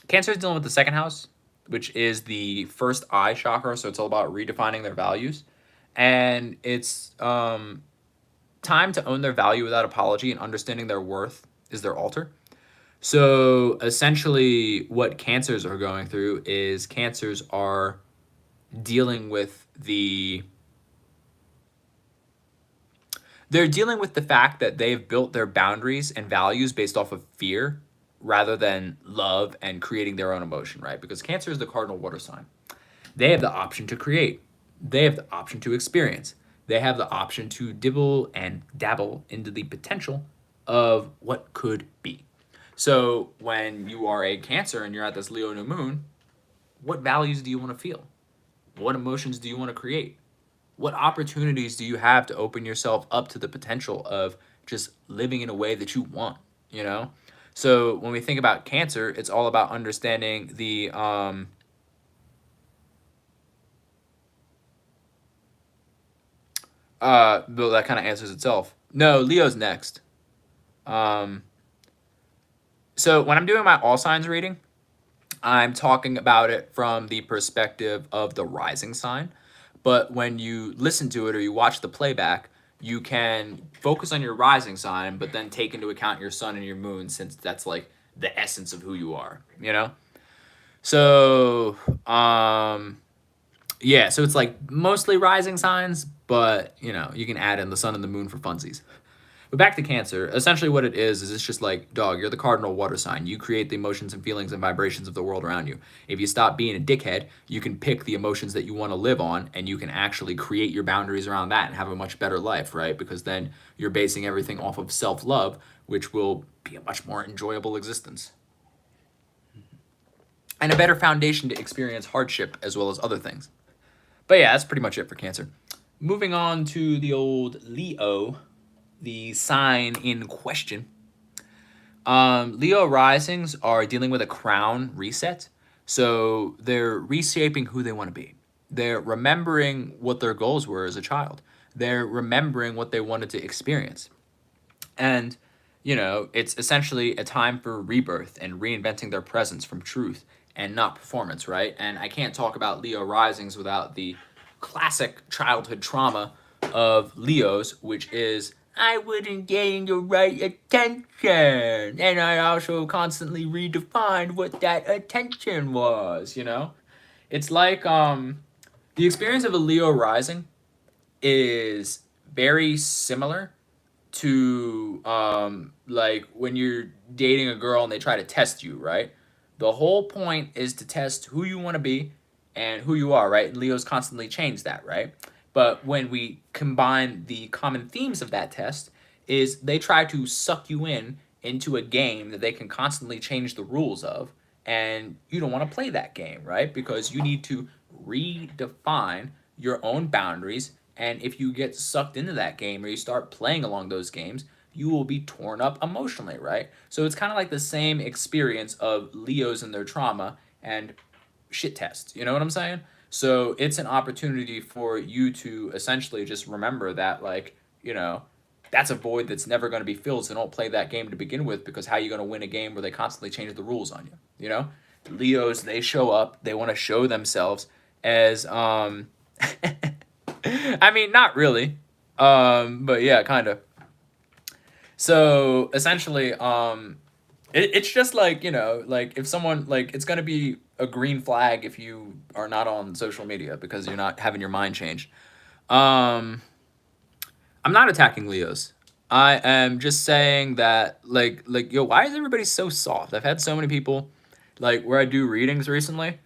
Cancer is dealing with the second house, which is the first eye chakra. So it's all about redefining their values. And it's time to own their value without apology and understanding their worth is their altar. So essentially what Cancers are going through is Cancers are dealing with they're dealing with the fact that they've built their boundaries and values based off of fear rather than love and creating their own emotion, right? Because Cancer is the cardinal water sign. They have the option to create. They have the option to experience. They have the option to dibble and dabble into the potential of what could be. So when you are a Cancer and you're at this Leo new moon, what values do you want to feel? What emotions do you want to create? What opportunities do you have to open yourself up to the potential of just living in a way that you want, you know? So when we think about Cancer, it's all about understanding the well, that kind of answers itself. No, Leo's next. So when I'm doing my all signs reading, I'm talking about it from the perspective of the rising sign. But when you listen to it or you watch the playback, you can focus on your rising sign, but then take into account your sun and your moon, since that's like the essence of who you are, you know? So, yeah, so it's like mostly rising signs, but you know, you can add in the sun and the moon for funsies. But back to Cancer, essentially what it is it's just like, dog, you're the cardinal water sign. You create the emotions and feelings and vibrations of the world around you. If you stop being a dickhead, you can pick the emotions that you want to live on, and you can actually create your boundaries around that and have a much better life, right? Because then you're basing everything off of self-love, which will be a much more enjoyable existence. And a better foundation to experience hardship as well as other things. But yeah, that's pretty much it for Cancer. Moving on to the old Leo, the sign in question. Leo risings are dealing with a crown reset. So they're reshaping who they want to be. They're remembering what their goals were as a child. They're remembering what they wanted to experience. And, you know, it's essentially a time for rebirth and reinventing their presence from truth and not performance, right? And I can't talk about Leo risings without the classic childhood trauma of Leos, which is, I wasn't getting the right attention. And I also constantly redefined what that attention was, you know? It's like the experience of a Leo rising is very similar to like when you're dating a girl and they try to test you, right? The whole point is to test who you want to be and who you are, right? And Leos constantly change that, right? But when we combine the common themes of that test is they try to suck you in into a game that they can constantly change the rules of, and you don't want to play that game, right? Because you need to redefine your own boundaries, and if you get sucked into that game or you start playing along those games, you will be torn up emotionally, right? So it's kind of like the same experience of Leos and their trauma and shit tests. You know what I'm saying? So it's an opportunity for you to essentially just remember that, like, you know, that's a void that's never going to be filled. So don't play that game to begin with, because how are you going to win a game where they constantly change the rules on you? You know, Leos, they show up, they want to show themselves as I mean, not really, but yeah, kind of. So essentially, it's just like, you know, like if someone, like, it's gonna be a green flag if you are not on social media because you're not having your mind changed. Um, I'm not attacking Leos. I am just saying that, like, yo, why is everybody so soft? I've had so many people, like, where I do readings recently,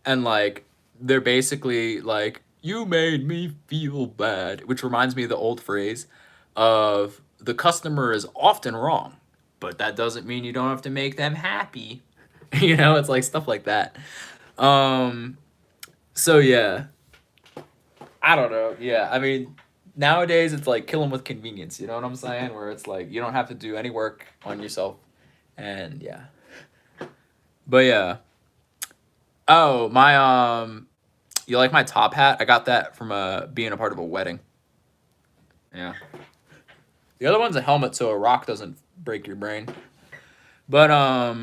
and like, they're basically like, you made me feel bad, which reminds me of the old phrase of the customer is often wrong, but that doesn't mean you don't have to make them happy. You know, it's like stuff like that. Um, so yeah, I don't know. Yeah, I mean, nowadays it's like kill them with convenience. You know what I'm saying? Where it's like you don't have to do any work on yourself, and yeah. But yeah. Oh, my you like my top hat? I got that from being a part of a wedding. Yeah. The other one's a helmet, so a rock doesn't break your brain. But I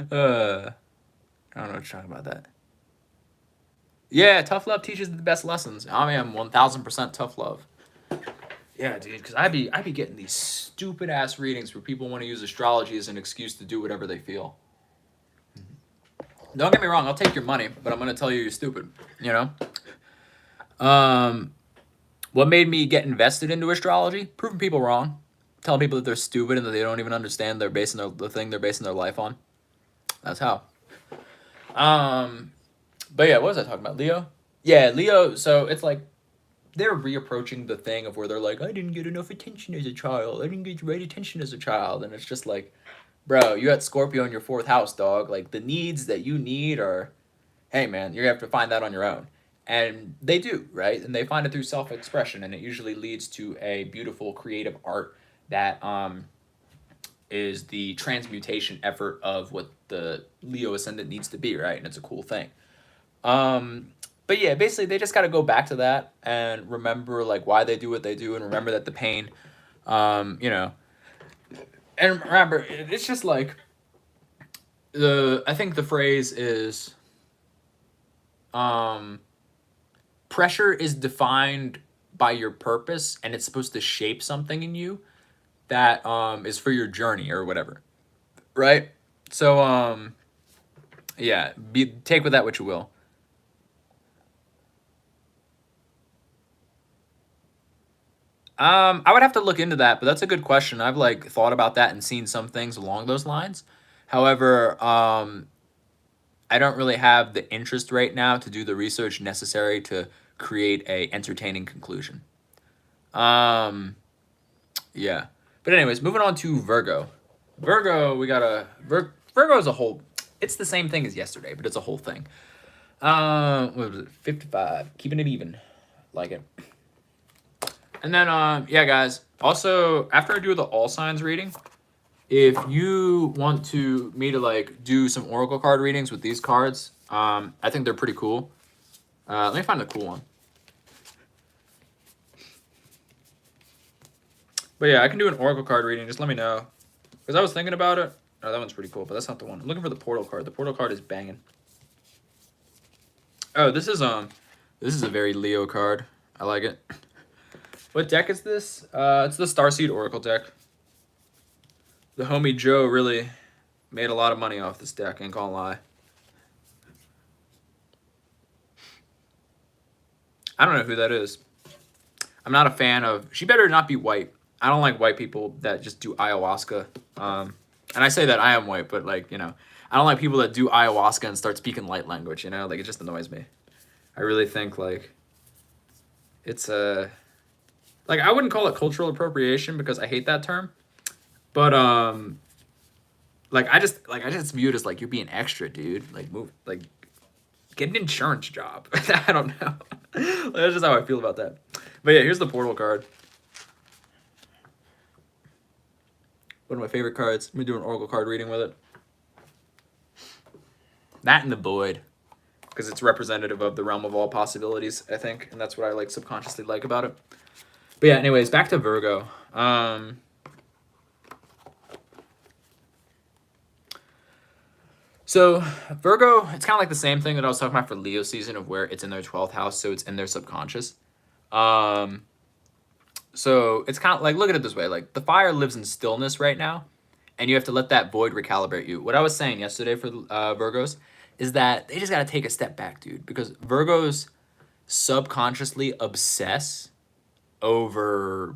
don't know what you're talking about that. Yeah, tough love teaches the best lessons. I am 1000% tough love. Yeah, dude, because I be getting these stupid ass readings where people want to use astrology as an excuse to do whatever they feel. Don't get me wrong, I'll take your money, but I'm gonna tell you you're stupid. You know. What made me get invested into astrology? Proving people wrong, telling people that they're stupid and that they don't even understand they're basing the thing they're basing their life on. That's how. But yeah, what was I talking about? Leo? Yeah, Leo. So it's like they're reapproaching the thing of where they're like, I didn't get enough attention as a child. I didn't get the right attention as a child. And it's just like, bro, you got Scorpio in your fourth house, dog. Like, the needs that you need are, hey, man, you're going to have to find that on your own. And they do, right? And they find it through self-expression. And it usually leads to a beautiful creative art that is the transmutation effort of what the Leo ascendant needs to be, right? And it's a cool thing. But yeah, basically they just got to go back to that and remember like why they do what they do, and remember that the pain, you know, and remember it's just like I think the phrase is, pressure is defined by your purpose, and it's supposed to shape something in you that is for your journey or whatever, right? So yeah, take with that what you will. I would have to look into that, but that's a good question. I've like thought about that and seen some things along those lines. However, I don't really have the interest right now to do the research necessary to create a entertaining conclusion. Yeah. But anyways, moving on to Virgo. Virgo, we got Virgo is a whole. It's the same thing as yesterday, but it's a whole thing. What was it? 55. Keeping it even. Like it. And then, yeah, guys. Also, after I do the all signs reading, if you want me to like do some oracle card readings with these cards, I think they're pretty cool. Let me find the cool one. But yeah, I can do an oracle card reading. Just let me know. Because I was thinking about it. Oh, that one's pretty cool, but that's not the one. I'm looking for the portal card. The portal card is banging. Oh, this is a very Leo card. I like it. What deck is this? It's the Starseed Oracle deck. The homie Joe really made a lot of money off this deck, ain't gonna lie. I don't know who that is. I'm not a fan of... She better not be white. I don't like white people that just do ayahuasca. And I say that I am white, but like, you know, I don't like people that do ayahuasca and start speaking light language, you know? Like, it just annoys me. I really think, like, it's a... Like, I wouldn't call it cultural appropriation because I hate that term. But, like, I just view it as, like, you're being extra, dude. Like, move, like, get an insurance job. I don't know. That's just how I feel about that. But yeah, here's the portal card. One of my favorite cards. I'm going to do an oracle card reading with it. That and the void. Because it's representative of the realm of all possibilities, I think. And that's what I, like, subconsciously like about it. But yeah, anyways, back to Virgo. So Virgo, it's kind of like the same thing that I was talking about for Leo season of where it's in their 12th house, so it's in their subconscious. So it's kind of like, look at it this way, like the fire lives in stillness right now, and you have to let that void recalibrate you. What I was saying yesterday for Virgos is that they just got to take a step back, dude, because Virgos subconsciously obsess over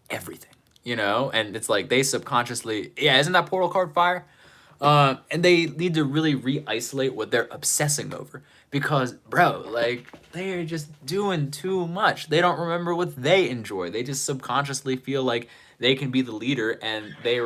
everything, you know? And it's like they subconsciously, yeah, isn't that portal card fire? And they need to really re-isolate what they're obsessing over because, bro, like, they're just doing too much. They don't remember what they enjoy. They just subconsciously feel like they can be the leader, and they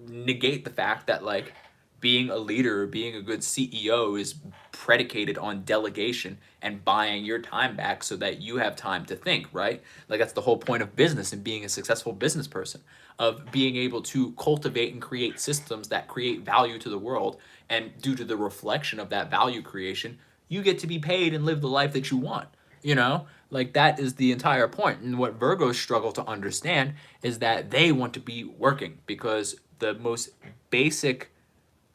negate the fact that, like, being a leader or being a good CEO is predicated on delegation and buying your time back so that you have time to think, right? Like, that's the whole point of business and being a successful business person, of being able to cultivate and create systems that create value to the world. And due to the reflection of that value creation, you get to be paid and live the life that you want, you know? Like, that is the entire point. And what Virgos struggle to understand is that they want to be working, because the most basic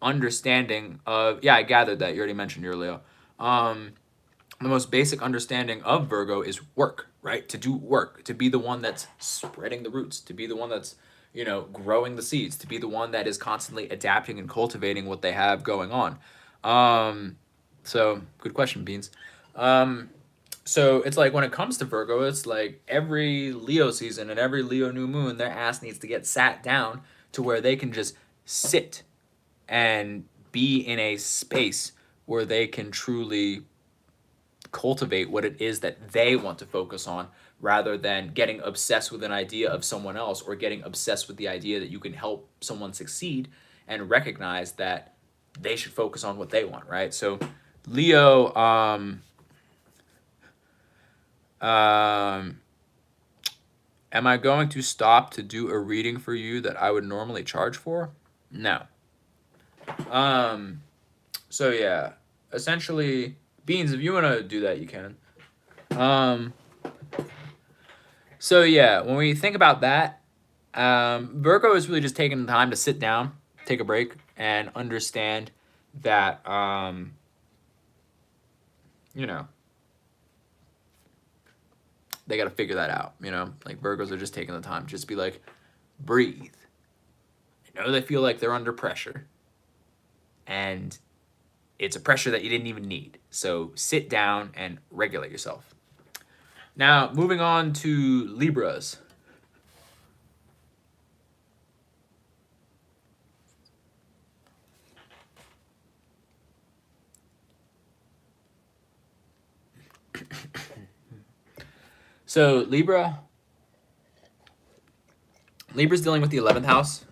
understanding of, yeah, I gathered that you already mentioned your Leo. The most basic understanding of Virgo is work, right? To do work, to be the one that's spreading the roots, to be the one that's, you know, growing the seeds, to be the one that is constantly adapting and cultivating what they have going on. So good question, Beans. So it's like when it comes to Virgo, it's like every Leo season and every Leo new moon, their ass needs to get sat down to where they can just sit and be in a space where they can truly cultivate what it is that they want to focus on, rather than getting obsessed with an idea of someone else, or getting obsessed with the idea that you can help someone succeed, and recognize that they should focus on what they want, right? So Leo, am I going to stop to do a reading for you that I would normally charge for? No. So yeah, essentially, Beans, if you want to do that, you can. So yeah, when we think about that, Virgo is really just taking the time to sit down, take a break, and understand that, you know, they got to figure that out, you know? Like, Virgos are just taking the time to just be like, breathe. I know they feel like they're under pressure, and it's a pressure that you didn't even need. So sit down and regulate yourself. Now, moving on to Libras. So Libra's dealing with the 11th house.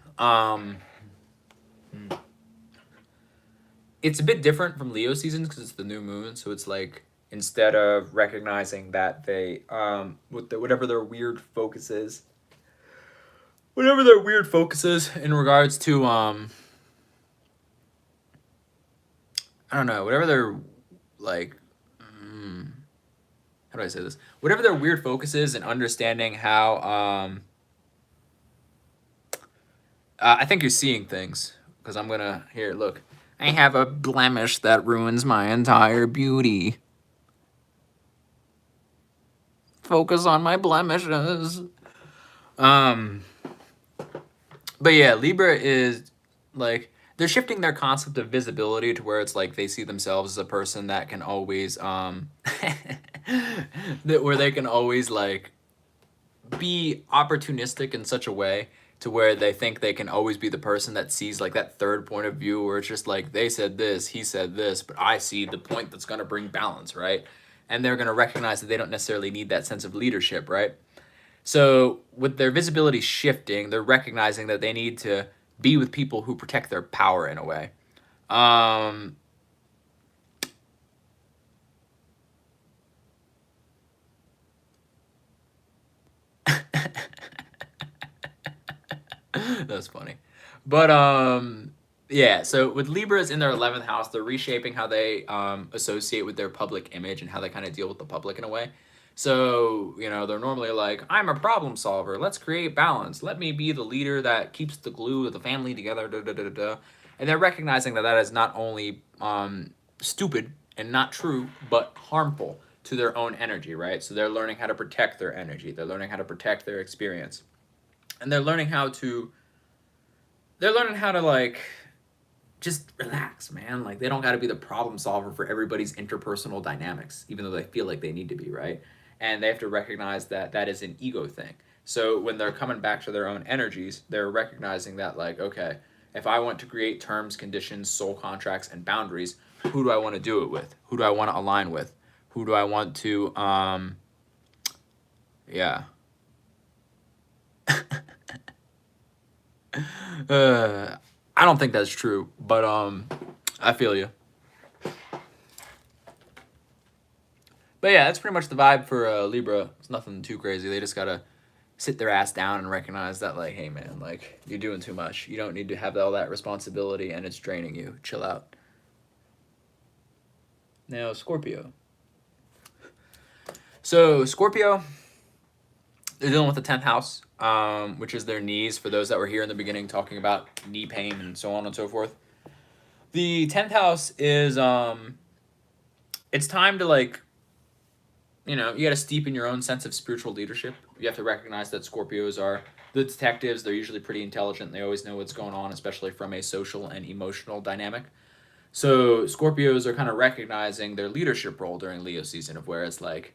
It's a bit different from Leo seasons because it's the new moon. So it's like, instead of recognizing that they, whatever their weird focus is, in regards to, I don't know, whatever their, like, how do I say this? Whatever their weird focus is in understanding how, I think you're seeing things, because I'm gonna, here, look. I have a blemish that ruins my entire beauty. Focus on my blemishes. But yeah, Libra is, like, they're shifting their concept of visibility to where it's like they see themselves as a person that can always, where they can always, like, be opportunistic in such a way to where they think they can always be the person that sees, like, that third point of view where it's just like, they said this, he said this, but I see the point that's going to bring balance, right? And they're going to recognize that they don't necessarily need that sense of leadership, right? So with their visibility shifting, they're recognizing that they need to be with people who protect their power in a way. That's funny. But yeah, so with Libras in their 11th house, they're reshaping how they associate with their public image and how they kind of deal with the public in a way. So, you know, they're normally like, I'm a problem solver. Let's create balance. Let me be the leader that keeps the glue of the family together. Da, da, da, da, da. And they're recognizing that that is not only stupid and not true, but harmful to their own energy, right? So they're learning how to protect their energy. They're learning how to protect their experience. And they're learning how to like just relax, man. Like, they don't got to be the problem solver for everybody's interpersonal dynamics, even though they feel like they need to be, right? And they have to recognize that that is an ego thing. So when they're coming back to their own energies, they're recognizing that, like, okay, if I want to create terms, conditions, soul contracts, and boundaries, who do I want to do it with? Who do I want to align with? Who do I want to, yeah. I don't think that's true, but I feel you. But yeah, that's pretty much the vibe for Libra. It's nothing too crazy. They just gotta sit their ass down and recognize that, like, hey man, like, you're doing too much. You don't need to have all that responsibility, and it's draining you. Chill out. Now, Scorpio. So Scorpio, they're dealing with the 10th house, which is their knees. For those that were here in the beginning talking about knee pain and so on and so forth. The 10th house is, it's time to, like, you know, you got to steep in your own sense of spiritual leadership. You have to recognize that Scorpios are the detectives. They're usually pretty intelligent. They always know what's going on, especially from a social and emotional dynamic. So Scorpios are kind of recognizing their leadership role during Leo season, of where it's like,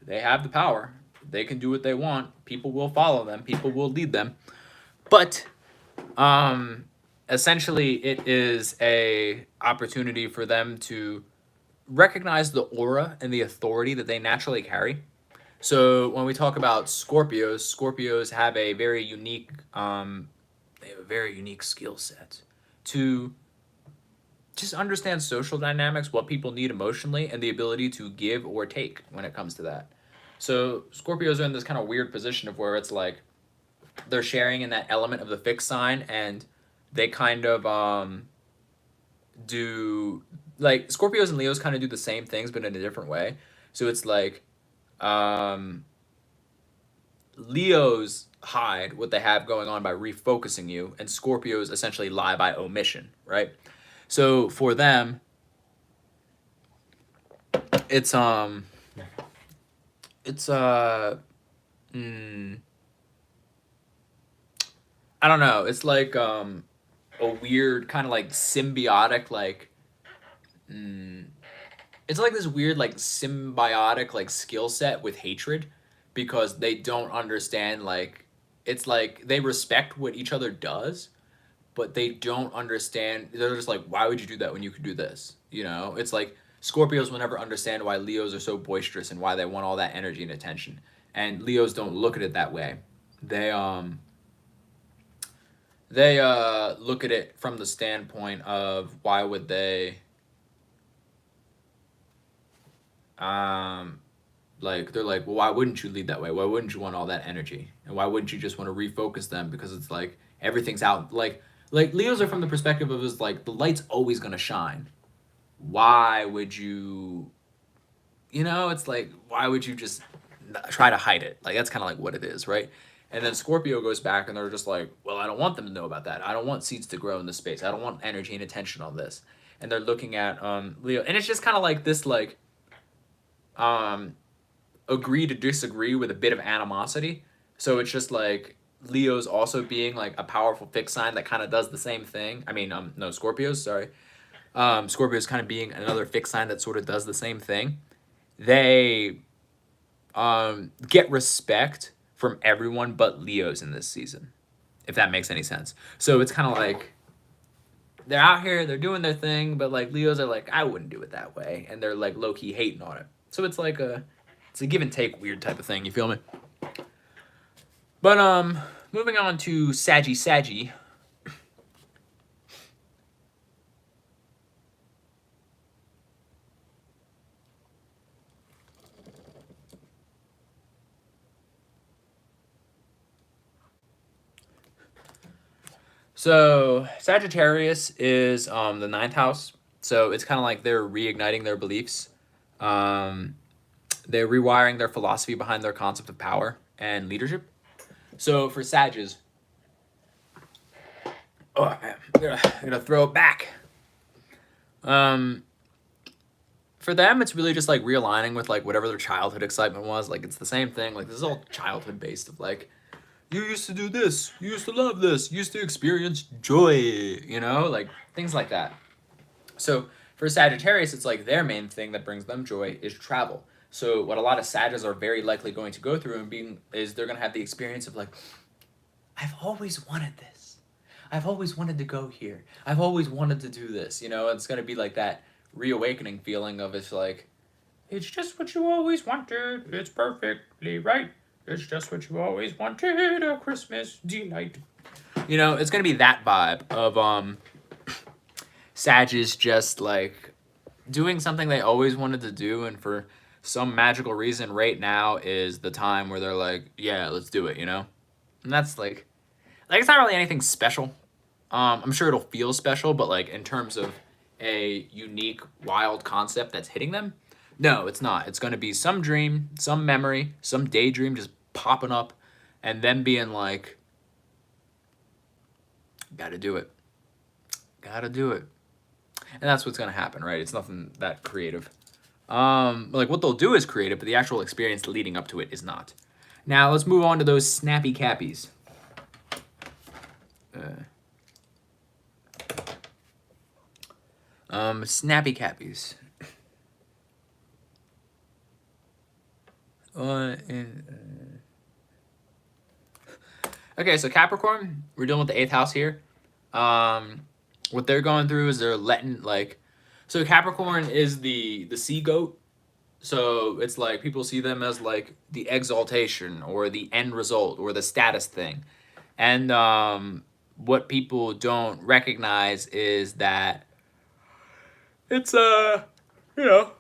they have the power. They can do what they want. People will follow them. People will lead them. But essentially, it is a opportunity for them to recognize the aura and the authority that they naturally carry. So when we talk about Scorpios have a very unique, skill set to just understand social dynamics, what people need emotionally, and the ability to give or take when it comes to that. So Scorpios are in this kind of weird position of where it's like they're sharing in that element of the fixed sign, and they kind of do, like, Scorpios and Leos kind of do the same things but in a different way. So it's like Leos hide what they have going on by refocusing you, and Scorpios essentially lie by omission, right? So for them, it's I don't know. It's like a weird kind of like symbiotic, like it's like this weird like symbiotic like skill set with hatred, because they don't understand, like, it's like they respect what each other does, but they don't understand. They're just like, why would you do that when you could do this? You know, it's like Scorpios will never understand why Leos are so boisterous and why they want all that energy and attention. And Leos don't look at it that way. They look at it from the standpoint of, why would they like, they're like, well, why wouldn't you lead that way? Why wouldn't you want all that energy? And why wouldn't you just want to refocus them? Because it's like everything's out. Like Leos are from the perspective of, is like, the light's always gonna shine. Why would you, you know, it's like, why would you just try to hide it? Like, that's kind of like what it is, right? And then Scorpio goes back and they're just like, well, I don't want them to know about that. I don't want seeds to grow in this space. I don't want energy and attention on this. And they're looking at Leo, and it's just kind of like this, like, agree to disagree with a bit of animosity. So it's just like Leo's also being like a powerful fixed sign that kind of does the same thing. I mean, no, Scorpio's, sorry. Scorpio's kind of being another fixed sign that sort of does the same thing. They get respect from everyone but Leos in this season, if that makes any sense. So it's kind of like they're out here, they're doing their thing, but like Leos are like, I wouldn't do it that way, and they're like low-key hating on it. So it's like it's a give and take weird type of thing, you feel me? But moving on to Saggy. So Sagittarius is the ninth house. So it's kind of like they're reigniting their beliefs. They're rewiring their philosophy behind their concept of power and leadership. So for Sages, oh man, I'm gonna throw it back. For them, it's really just like realigning with like whatever their childhood excitement was. Like, it's the same thing. Like, this is all childhood based, of like, you used to do this, you used to love this, you used to experience joy, you know, like things like that. So for Sagittarius, it's like their main thing that brings them joy is travel. So what a lot of Sagittarius are very likely going to go through is they're going to have the experience of like, I've always wanted this. I've always wanted to go here. I've always wanted to do this. You know, it's going to be like that reawakening feeling of, it's like, it's just what you always wanted. It's perfectly right. It's just what you always wanted, a Christmas delight. You know, it's going to be that vibe of Sagittarius just like doing something they always wanted to do, and for some magical reason right now is the time where they're like, yeah, let's do it, you know? And that's like it's not really anything special. I'm sure it'll feel special, but like in terms of a unique, wild concept that's hitting them, no, it's not. It's going to be some dream, some memory, some daydream just popping up, and then being like, gotta do it. Gotta do it. And that's what's going to happen, right? It's nothing that creative. Like, what they'll do is creative, but the actual experience leading up to it is not. Now, let's move on to those snappy cappies. Snappy cappies. Okay, so Capricorn, we're dealing with the 8th house here. What they're going through is they're letting, like, so Capricorn is the sea goat. So it's like people see them as like the exaltation or the end result or the status thing. And what people don't recognize is that it's you know,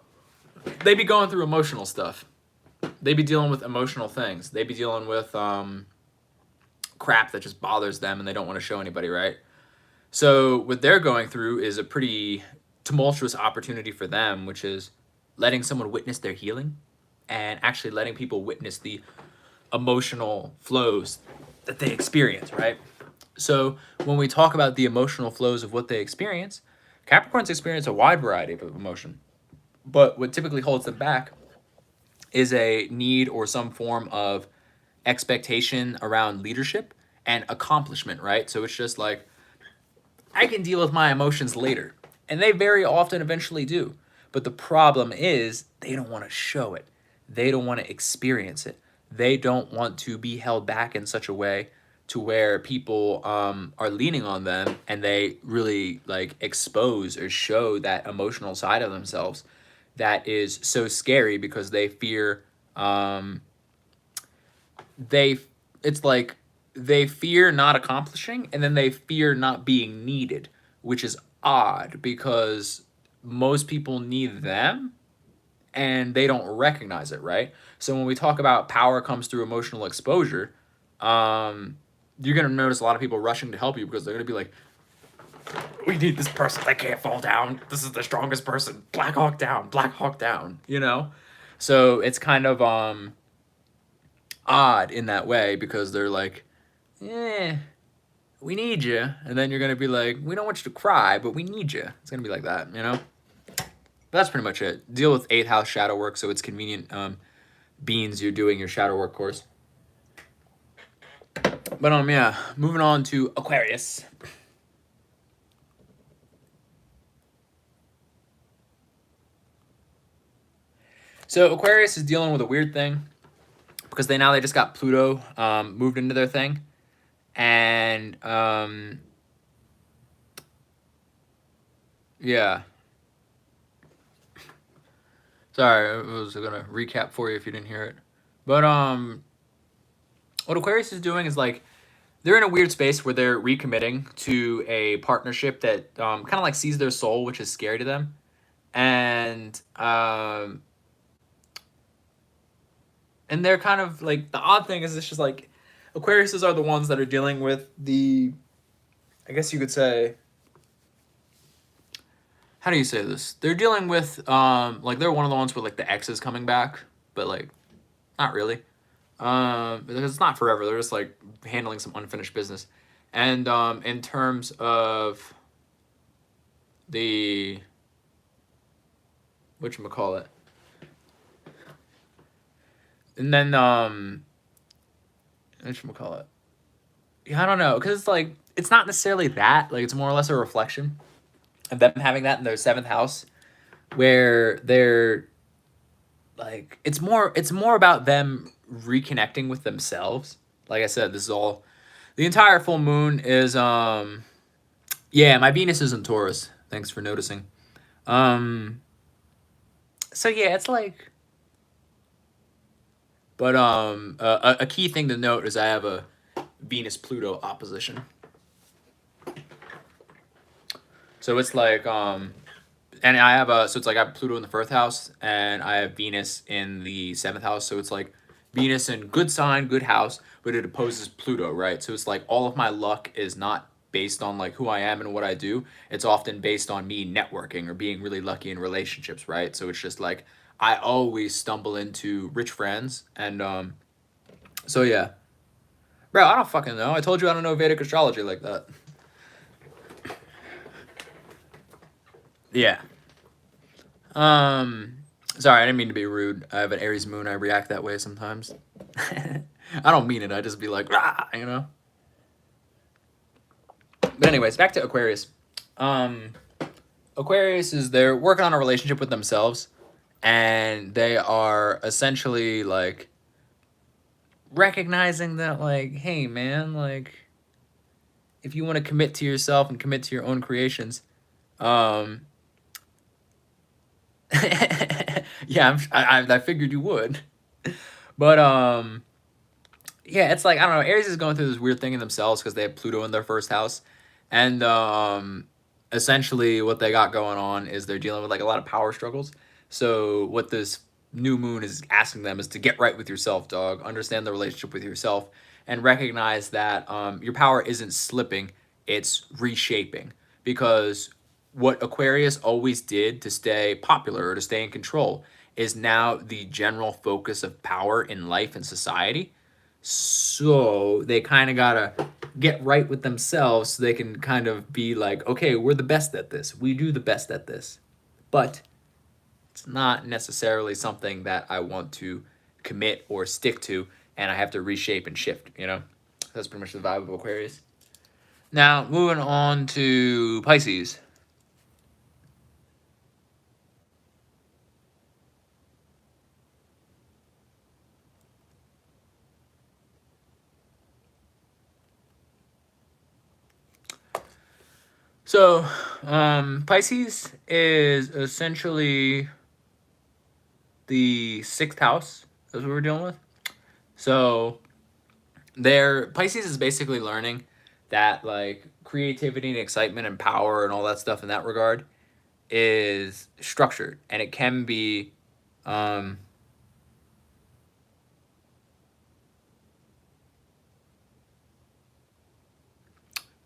they be going through emotional stuff. They be dealing with emotional things. They be dealing with crap that just bothers them and they don't want to show anybody, right? So what they're going through is a pretty tumultuous opportunity for them, which is letting someone witness their healing and actually letting people witness the emotional flows that they experience, right? So when we talk about the emotional flows of what they experience, Capricorns experience a wide variety of emotion. But what typically holds them back is a need or some form of expectation around leadership and accomplishment, right? So it's just like, I can deal with my emotions later. And they very often eventually do. But the problem is they don't want to show it. They don't want to experience it. They don't want to be held back in such a way to where people are leaning on them and they really like expose or show that emotional side of themselves that is so scary because they fear they it's like they fear not accomplishing and then they fear not being needed, which is odd because most people need them and they don't recognize it, right? So when we talk about power comes through emotional exposure, you're gonna notice a lot of people rushing to help you because they're gonna be like, we need this person, they can't fall down, this is the strongest person, Black Hawk down, Black Hawk down, you know? So it's kind of odd in that way because they're like, we need you, and then you're gonna be like, we don't want you to cry, but we need you. It's gonna be like that, you know? But that's pretty much it. Deal with 8th house shadow work, so it's convenient beans you're doing your shadow work course. But yeah, moving on to Aquarius. So Aquarius is dealing with a weird thing because they just got Pluto moved into their thing, and yeah. Sorry, I was gonna recap for you if you didn't hear it. But what Aquarius is doing is like they're in a weird space where they're recommitting to a partnership that kind of like sees their soul, which is scary to them, and they're kind of like, the odd thing is it's just like Aquariuses are the ones that are dealing with the, I guess you could say, how do you say this? They're dealing with like they're one of the ones with like the exes coming back, but like not really. Because it's not forever. They're just like handling some unfinished business. And in terms of the whatchamacallit. And then whatchamacallit. Yeah, I don't know, because it's like it's not necessarily that. Like it's more or less a reflection of them having that in their 7th house, where they're like it's more about them reconnecting with themselves. Like I said, this is all the entire full moon is yeah, my Venus is in Taurus. Thanks for noticing. So yeah, it's like, but a key thing to note is I have a Venus Pluto opposition. So it's like and I have so it's like I have Pluto in the 1st house and I have Venus in the 7th house. So it's like Venus in good sign, good house, but it opposes Pluto, right? So it's like all of my luck is not based on like who I am and what I do. It's often based on me networking or being really lucky in relationships, right? So it's just like I always stumble into rich friends, and so yeah. Bro, I don't fucking know. I told you I don't know Vedic astrology like that. Yeah. Sorry, I didn't mean to be rude. I have an Aries moon. I react that way sometimes. I don't mean it. I just be like, rah, you know? But anyways, back to Aquarius. Aquarius is they're working on a relationship with themselves, and they are essentially like recognizing that like, hey man, like if you want to commit to yourself and commit to your own creations, yeah, I figured you would. But yeah, it's like I don't know. Aries is going through this weird thing in themselves because they have Pluto in their 1st house, and essentially what they got going on is they're dealing with like a lot of power struggles. So what this new moon is asking them is to get right with yourself, dog. Understand the relationship with yourself and recognize that your power isn't slipping; it's reshaping. Because what Aquarius always did to stay popular or to stay in control is now the general focus of power in life and society. So they kind of gotta get right with themselves so they can kind of be like, okay, we're the best at this. We do the best at this. But it's not necessarily something that I want to commit or stick to, and I have to reshape and shift, you know? That's pretty much the vibe of Aquarius. Now, moving on to Pisces. So, Pisces is essentially the 6th house. That's what we're dealing with. So, Pisces is basically learning that like creativity and excitement and power and all that stuff in that regard is structured, and it can be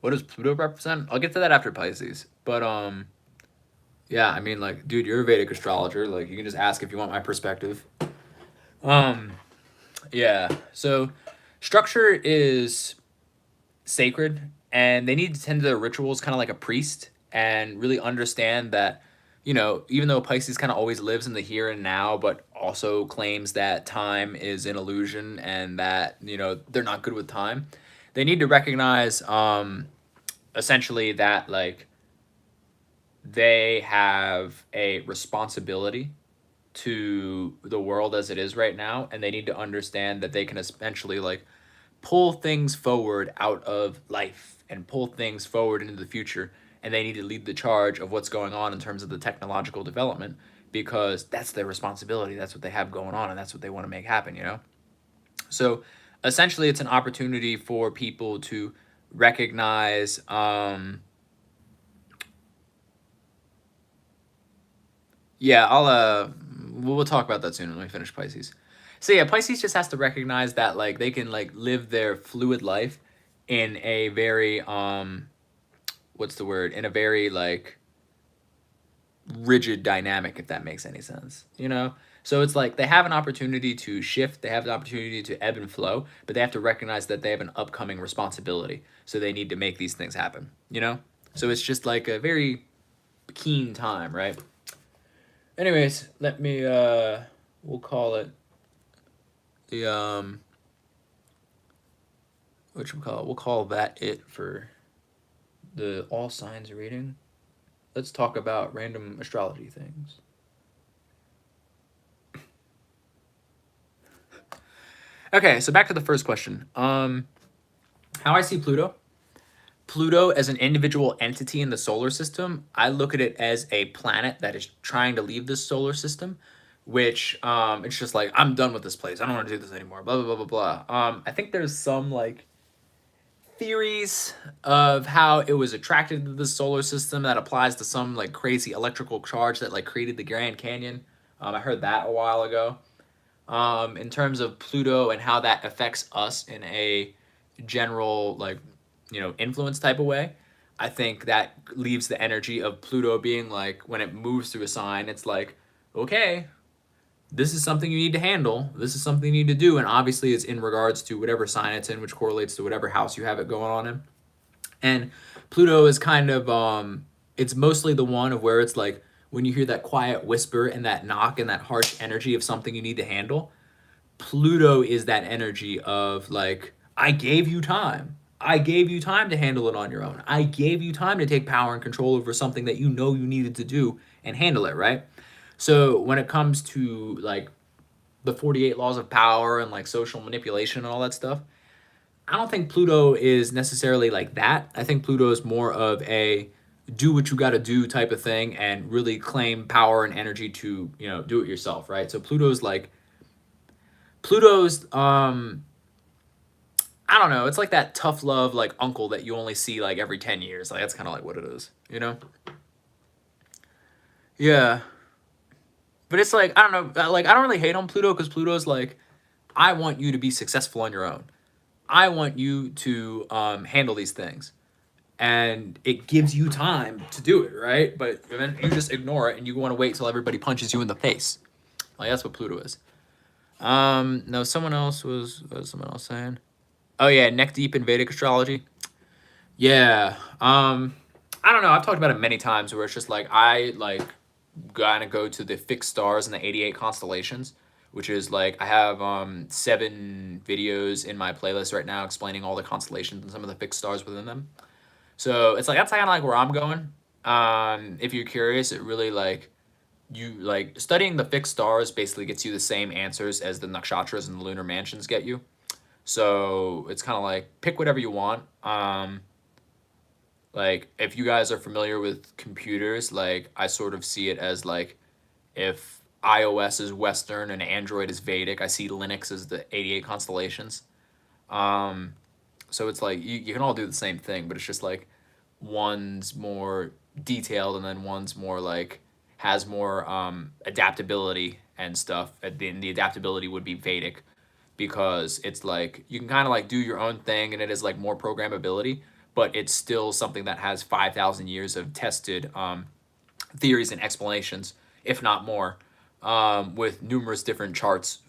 what does Pluto represent? I'll get to that after Pisces. But yeah, I mean, like, dude, you're a Vedic astrologer. Like, you can just ask if you want my perspective. Yeah. So, structure is sacred, and they need to tend to their rituals kind of like a priest, and really understand that, you know, even though Pisces kind of always lives in the here and now, but also claims that time is an illusion and that, you know, they're not good with time. They need to recognize essentially that like they have a responsibility to the world as it is right now, and they need to understand that they can essentially like pull things forward out of life and pull things forward into the future, and they need to lead the charge of what's going on in terms of the technological development, because that's their responsibility, that's what they have going on, and that's what they want to make happen, you know. So essentially it's an opportunity for people to recognize yeah, we'll talk about that soon when we finish Pisces. So yeah, Pisces just has to recognize that like they can like live their fluid life in a very what's the word? In a very like rigid dynamic, if that makes any sense. You know? So it's like they have an opportunity to shift, they have the opportunity to ebb and flow, but they have to recognize that they have an upcoming responsibility. So they need to make these things happen, you know? So it's just like a very keen time, right? Anyways, let me we'll call it the we'll call that it for the all signs reading. Let's talk about random astrology things. Okay, so back to the first question. How I see Pluto. Pluto as an individual entity in the solar system, I look at it as a planet that is trying to leave this solar system, which it's just like, I'm done with this place. I don't want to do this anymore. Blah blah blah blah blah. I think there's some like theories of how it was attracted to the solar system that applies to some like crazy electrical charge that like created the Grand Canyon. I heard that a while ago. In terms of Pluto and how that affects us in a general like, you know, influence type of way, I think that leaves the energy of Pluto being like, when it moves through a sign, it's like, okay, this is something you need to handle. This is something you need to do. And obviously it's in regards to whatever sign it's in, which correlates to whatever house you have it going on in. And Pluto is kind of, it's mostly the one of where it's like, when you hear that quiet whisper and that knock and that harsh energy of something you need to handle, Pluto is that energy of like, I gave you time. I gave you time to handle it on your own. I gave you time to take power and control over something that you know you needed to do and handle it, right? So when it comes to like the 48 laws of power and like social manipulation and all that stuff, I don't think Pluto is necessarily like that. I think Pluto is more of a do what you got to do type of thing and really claim power and energy to, you know, do it yourself, right? So Pluto's I don't know, it's like that tough love like uncle that you only see like every 10 years. Like that's kind of like what it is, you know? Yeah. But it's like, I don't know, like I don't really hate on Pluto, because Pluto's like, I want you to be successful on your own. I want you to handle these things. And it gives you time to do it, right? But then you just ignore it and you want to wait till everybody punches you in the face. Like that's what Pluto is. No, someone else was, what was someone else saying? Oh yeah, neck deep in Vedic astrology. Yeah. I don't know. I've talked about it many times where it's just like I like gotta go to the fixed stars and the 88 constellations, which is like I have 7 videos in my playlist right now explaining all the constellations and some of the fixed stars within them. So it's like that's kind of like where I'm going. If you're curious, it really like you like studying the fixed stars basically gets you the same answers as the nakshatras and the lunar mansions get you. So it's kind of like pick whatever you want. Like, if you guys are familiar with computers, like, I sort of see it as like, if iOS is Western and Android is Vedic, I see Linux as the 88 constellations. So it's like, you can all do the same thing, but it's just like, one's more detailed and then one's more like, has more adaptability and stuff. And the adaptability would be Vedic, because it's like you can kind of like do your own thing and it is like more programmability, but it's still something that has 5,000 years of tested theories and explanations, if not more, with numerous different charts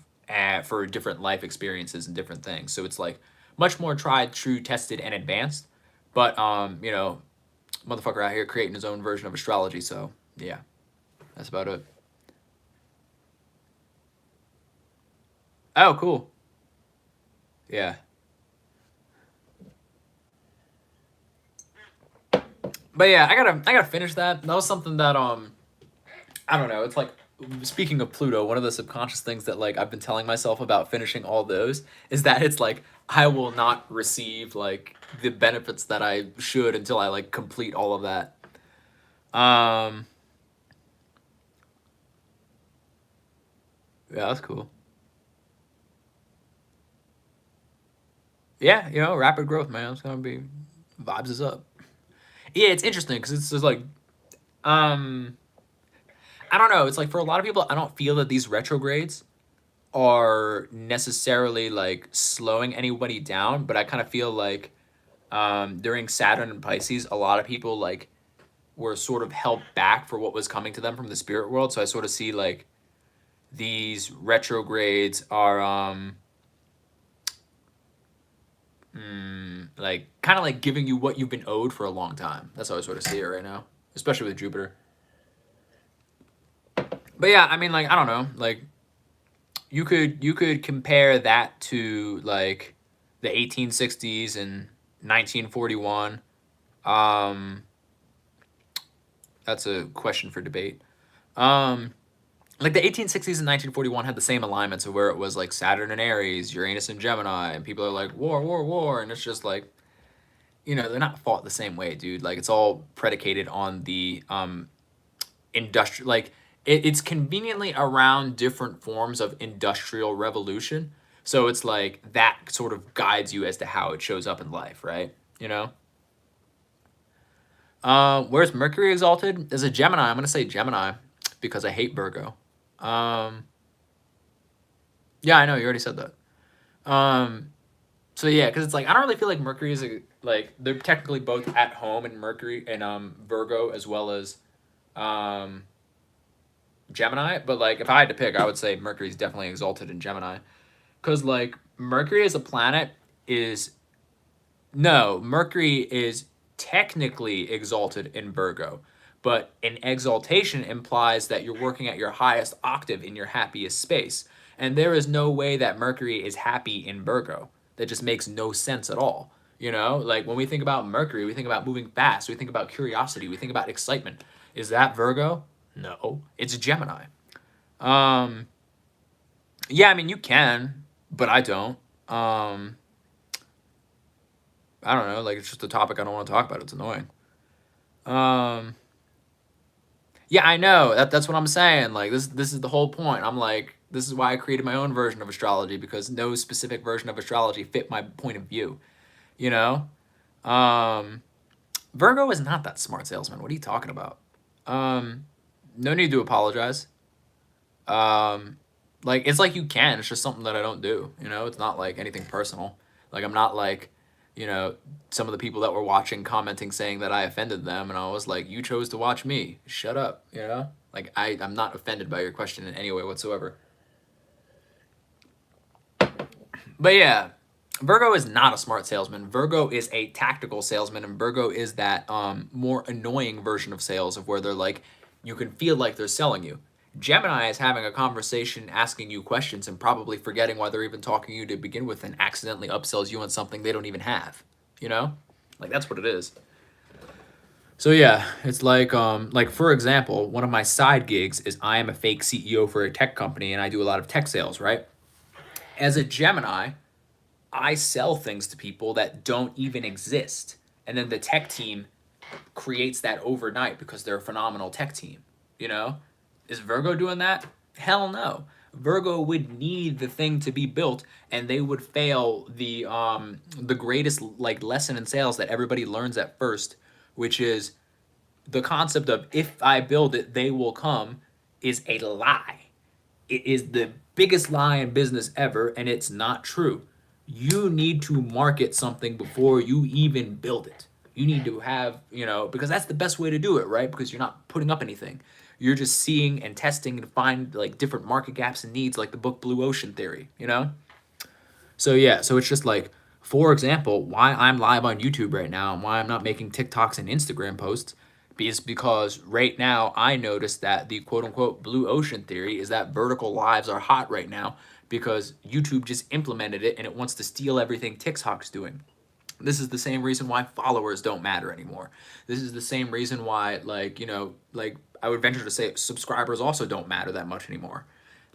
for different life experiences and different things. So it's like much more tried, true, tested, and advanced. But you know, motherfucker out here creating his own version of astrology. So yeah, that's about it. Oh, cool. Yeah. But yeah, I gotta finish that. That was something that I don't know. It's like, speaking of Pluto, one of the subconscious things that like I've been telling myself about finishing all those is that it's like I will not receive like the benefits that I should until I like complete all of that. Um yeah, that's cool. Yeah, you know, rapid growth, man. It's gonna be, vibes is up. Yeah, it's interesting because it's just like um I don't know. It's like for a lot of people, I don't feel that these retrogrades are necessarily like slowing anybody down, but I kind of feel like during Saturn and Pisces, a lot of people like were sort of held back for what was coming to them from the spirit world. So I sort of see like these retrogrades are like kind of like giving you what you've been owed for a long time. That's how I sort of see it right now, especially with Jupiter. But yeah, I mean, like, I don't know, like you could compare that to like the 1860s and 1941. Um, that's a question for debate. Um, like the 1860s and 1941 had the same alignments of where it was like Saturn and Aries, Uranus and Gemini, and people are like war, war, war, and it's just like, you know, they're not fought the same way, dude. Like it's all predicated on the industrial, like it's conveniently around different forms of industrial revolution. So it's like that sort of guides you as to how it shows up in life, right? You know? Where's Mercury exalted? As a Gemini, I'm gonna say Gemini because I hate Virgo. Um, yeah, I know you already said that. Um, so yeah, because it's like I don't really feel like Mercury is like they're technically both at home in Mercury and Virgo as well as um Gemini, but like if I had to pick, I would say Mercury's definitely exalted in Gemini. Cause like Mercury as a planet is no, Mercury is technically exalted in Virgo, but an exaltation implies that you're working at your highest octave in your happiest space. And there is no way that Mercury is happy in Virgo. That just makes no sense at all. You know, like when we think about Mercury, we think about moving fast, we think about curiosity, we think about excitement. Is that Virgo? No, it's Gemini. Um, yeah, I mean you can, but I don't. I don't know, like it's just a topic I don't want to talk about. It's annoying. Um, yeah, I know. That's what I'm saying. Like this is the whole point. I'm like this is why I created my own version of astrology because no specific version of astrology fit my point of view, you know? Um, Virgo is not that smart salesman. What are you talking about? Um, no need to apologize. Um, like it's like you can. It's just something that I don't do. You know, it's not like anything personal. Like I'm not like, you know, some of the people that were watching commenting saying that I offended them, and I was like, you chose to watch me. Shut up. You know, like I'm not offended by your question in any way whatsoever. But yeah, Virgo is not a smart salesman. Virgo is a tactical salesman, and Virgo is that more annoying version of sales of where they're like, you can feel like they're selling you. Gemini is having a conversation, asking you questions, and probably forgetting why they're even talking to you to begin with, and accidentally upsells you on something they don't even have. You know, like that's what it is. So yeah, it's like for example, one of my side gigs is I am a fake CEO for a tech company, and I do a lot of tech sales, right? As a Gemini, I sell things to people that don't even exist. And then the tech team creates that overnight because they're a phenomenal tech team. You know, is Virgo doing that? Hell no. Virgo would need the thing to be built, and they would fail the greatest like lesson in sales that everybody learns at first, which is the concept of if I build it, they will come, is a lie. It is the biggest lie in business ever, and it's not true. You need to market something before you even build it. You need to have, because that's the best way to do it, right? Because you're not putting up anything. You're just seeing and testing to find like different market gaps and needs, like the book Blue Ocean Theory. So yeah, so it's just like, for example, why I'm live on YouTube right now and why I'm not making TikToks and Instagram posts is because right now I noticed that the quote unquote blue ocean theory is that vertical lives are hot right now because YouTube just implemented it and it wants to steal everything TikTok's doing. This is the same reason why followers don't matter anymore. This is the same reason why, like, I would venture to say subscribers also don't matter that much anymore.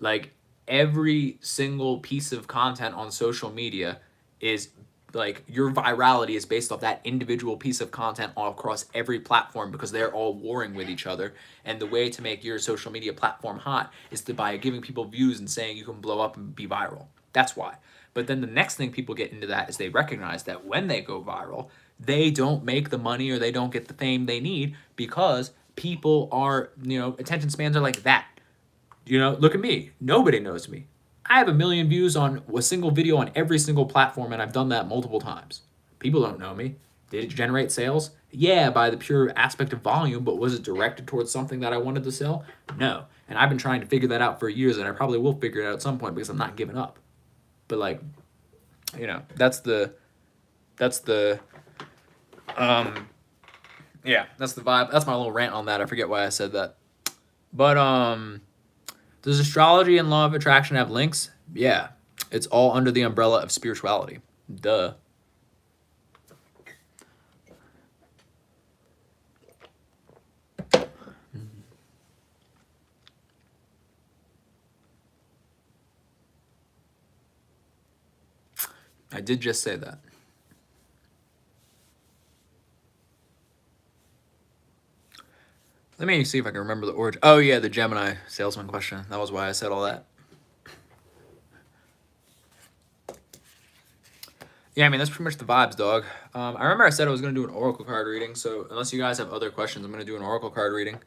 Like, every single piece of content on social media is like, your virality is based off that individual piece of content all across every platform because they're all warring with each other. And the way to make your social media platform hot is by giving people views and saying you can blow up and be viral. That's why. But then the next thing people get into that is they recognize that when they go viral, they don't make the money or they don't get the fame they need because people are, attention spans are like that. Look at me. Nobody knows me. I have 1 million views on a single video on every single platform, and I've done that multiple times. People don't know me. Did it generate sales? Yeah, by the pure aspect of volume, but was it directed towards something that I wanted to sell? No. And I've been trying to figure that out for years, and I probably will figure it out at some point because I'm not giving up. But like, that's the that's the vibe. That's my little rant on that. I forget why I said that. But does astrology and law of attraction have links? Yeah. It's all under the umbrella of spirituality. Duh. I did just say that. Let me see if I can remember the origin. Oh yeah, the Gemini salesman question. That was why I said all that. Yeah, I mean, that's pretty much the vibes, dog. I remember I said I was going to do an oracle card reading, so unless you guys have other questions, I'm going to do an oracle card reading.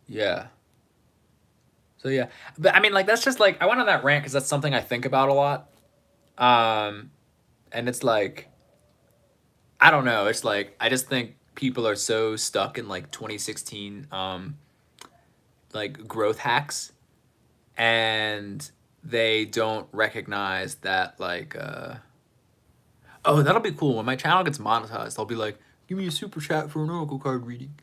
Yeah. So yeah, but I mean, like, that's just like, I went on that rant because that's something I think about a lot. And it's like, I don't know. It's like, I just think people are so stuck in like 2016, like growth hacks, and they don't recognize that like, oh, that'll be cool. When my channel gets monetized, I'll be like, give me a super chat for an oracle card reading.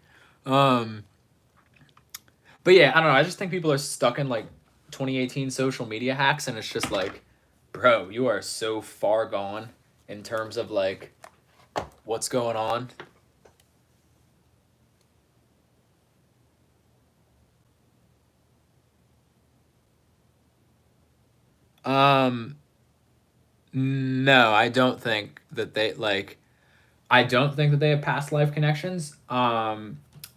But yeah, I don't know. I just think people are stuck in like 2018 social media hacks, and it's just like, bro, you are so far gone in terms of like what's going on. No, I don't think that they like. I don't think that they have past life connections.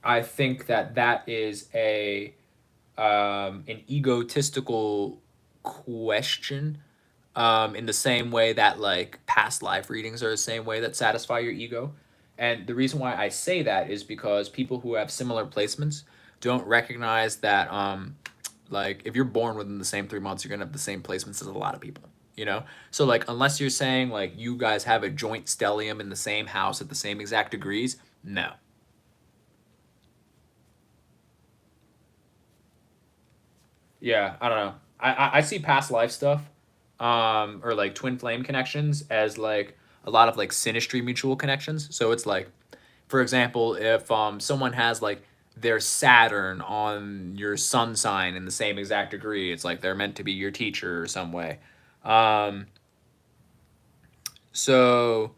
I think that is an egotistical question. In the same way that like past life readings are the same way that satisfy your ego. And the reason why I say that is because people who have similar placements don't recognize that like if you're born within the same 3 months, you're gonna have the same placements as a lot of people. So like unless you're saying like you guys have a joint stellium in the same house at the same exact degrees, no. Yeah, I don't know. I see past life stuff, or like twin flame connections as like a lot of like synastry mutual connections. So it's like, for example, if someone has like their Saturn on your sun sign in the same exact degree, it's like they're meant to be your teacher or some way. So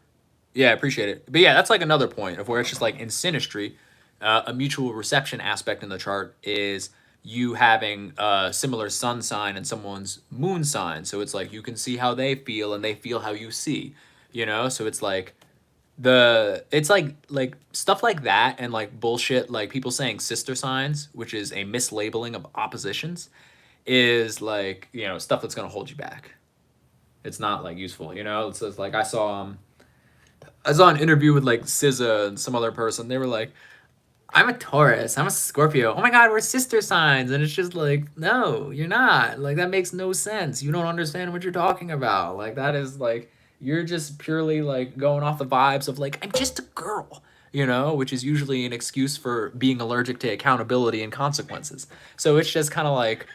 yeah, I appreciate it. But yeah, that's like another point of where it's just like in synastry, a mutual reception aspect in the chart is you having a similar sun sign and someone's moon sign. So it's like you can see how they feel and they feel how you see, So it's like it's like stuff like that, and like bullshit like people saying sister signs, which is a mislabeling of oppositions, is like, you know, stuff that's gonna hold you back. It's not like useful, you know. It's just like I saw an interview with like SZA and some other person. They were like, I'm a Taurus, I'm a Scorpio. Oh my God, we're sister signs. And it's just like, no, you're not. Like, that makes no sense. You don't understand what you're talking about. Like, that is like, you're just purely like going off the vibes of like, I'm just a girl, you know, which is usually an excuse for being allergic to accountability and consequences. So it's just kind of like,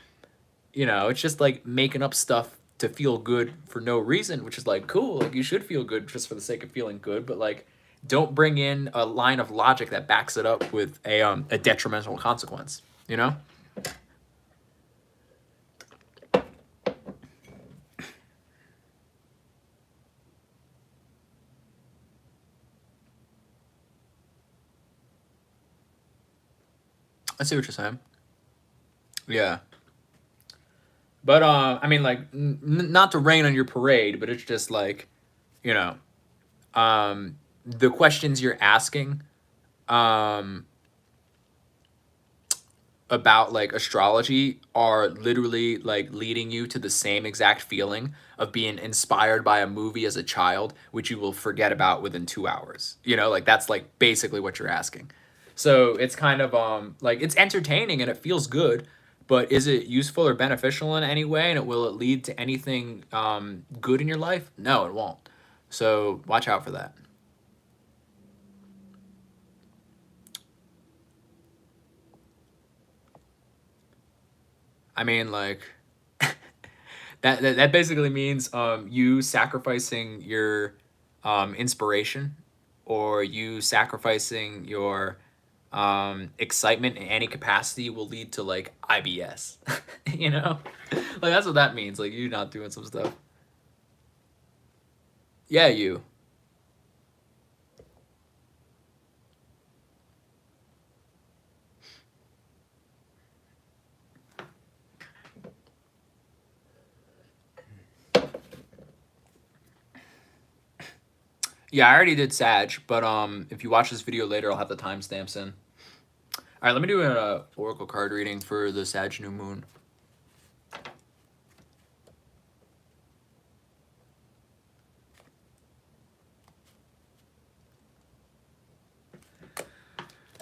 you know, it's just like making up stuff to feel good for no reason, which is like cool. Like, you should feel good just for the sake of feeling good, but like, don't bring in a line of logic that backs it up with a detrimental consequence, you know? I see what you're saying. Yeah. But I mean, like, not to rain on your parade, but it's just like, you know, the questions you're asking about like astrology are literally like leading you to the same exact feeling of being inspired by a movie as a child, which you will forget about within 2 hours. You know, like that's like basically what you're asking. So it's kind of like it's entertaining and it feels good, but is it useful or beneficial in any way? And will it lead to anything good in your life? No, it won't. So watch out for that. I mean, like, that basically means you sacrificing your inspiration, or you sacrificing your excitement in any capacity will lead to like IBS. You know, like that's what that means. Like, you not doing some stuff. Yeah, you. Yeah, I already did Sag, but if you watch this video later, I'll have the timestamps in. All right, let me do an oracle card reading for the Sag new moon.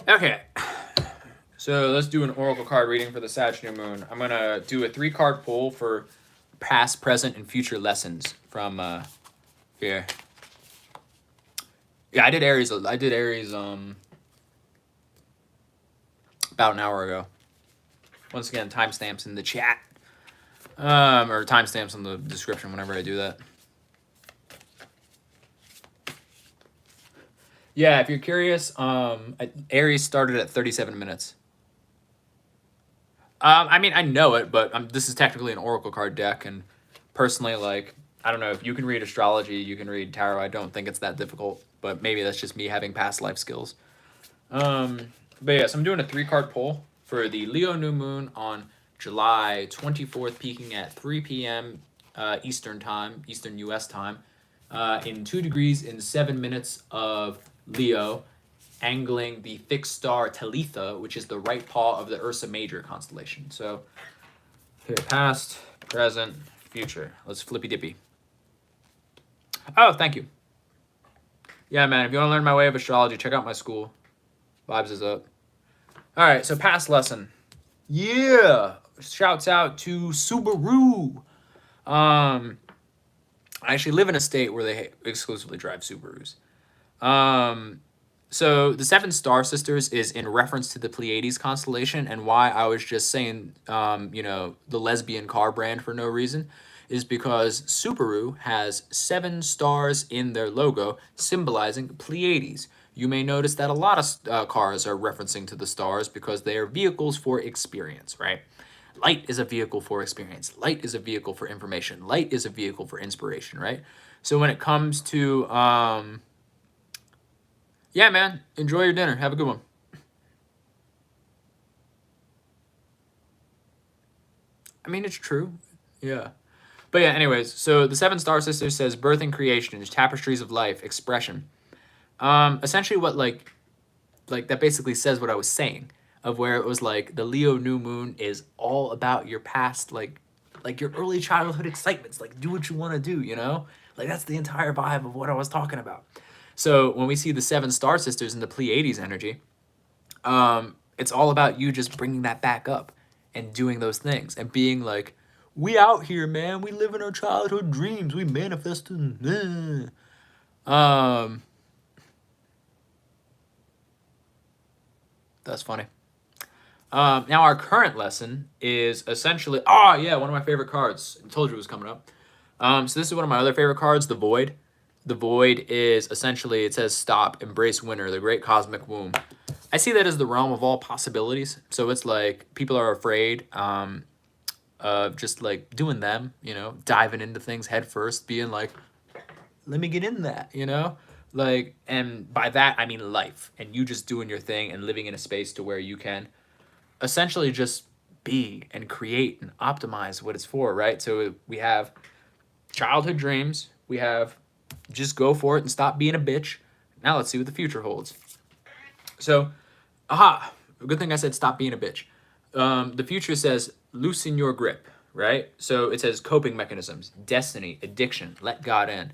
Okay, so let's do an oracle card reading for the Sag new moon. I'm gonna do a 3-card pull for past, present, and future lessons from here. Yeah, I did Aries about an hour ago. Once again, timestamps in the chat. Or timestamps in the description whenever I do that. Yeah, if you're curious, Aries started at 37 minutes. I mean, I know it, but this is technically an oracle card deck, and personally, like, I don't know, if you can read astrology, you can read tarot. I don't think it's that difficult, but maybe that's just me having past life skills. But yeah, so I'm doing a 3-card pull for the Leo new moon on July 24th, peaking at 3 p.m. Eastern time, Eastern U.S. time, in 2 degrees and 7 minutes of Leo, angling the fixed star Talitha, which is the right paw of the Ursa Major constellation. So, here, past, present, future. Let's flippy dippy. Oh, thank you. Yeah, man, if you want to learn my way of astrology, check out my school. Vibes is up. All right, so past lesson. Yeah, shouts out to Subaru. I actually live in a state where they exclusively drive Subarus. So the 7 star sisters is in reference to the Pleiades constellation, and why I was just saying, you know, the lesbian car brand for no reason is because Subaru has 7 stars in their logo symbolizing Pleiades. You may notice that a lot of cars are referencing to the stars because they are vehicles for experience, right? Light is a vehicle for experience. Light is a vehicle for information. Light is a vehicle for inspiration, right? So when it comes to, yeah, man, enjoy your dinner. Have a good one. I mean, it's true. Yeah. But yeah, anyways, so the 7 star sisters says birth and creation, tapestries of life, expression. Essentially what like that basically says what I was saying, of where it was like the Leo new moon is all about your past, like your early childhood excitements, like do what you want to do, you know? Like that's the entire vibe of what I was talking about. So when we see the 7 star sisters in the Pleiades energy, it's all about you just bringing that back up and doing those things and being like, we out here, man. We live in our childhood dreams. We manifesting. That's funny. Now our current lesson is essentially, one of my favorite cards. I told you it was coming up. So this is one of my other favorite cards, the Void. The Void is essentially, it says stop, embrace winter, the great cosmic womb. I see that as the realm of all possibilities. So it's like people are afraid of just like doing them, you know, diving into things head first, being like, let me get in that, you know? Like, and by that, I mean life and you just doing your thing and living in a space to where you can essentially just be and create and optimize what it's for, right? So we have childhood dreams. We have just go for it and stop being a bitch. Now let's see what the future holds. So, good thing I said stop being a bitch. The future says loosen your grip, right? So it says coping mechanisms, destiny, addiction, let God in.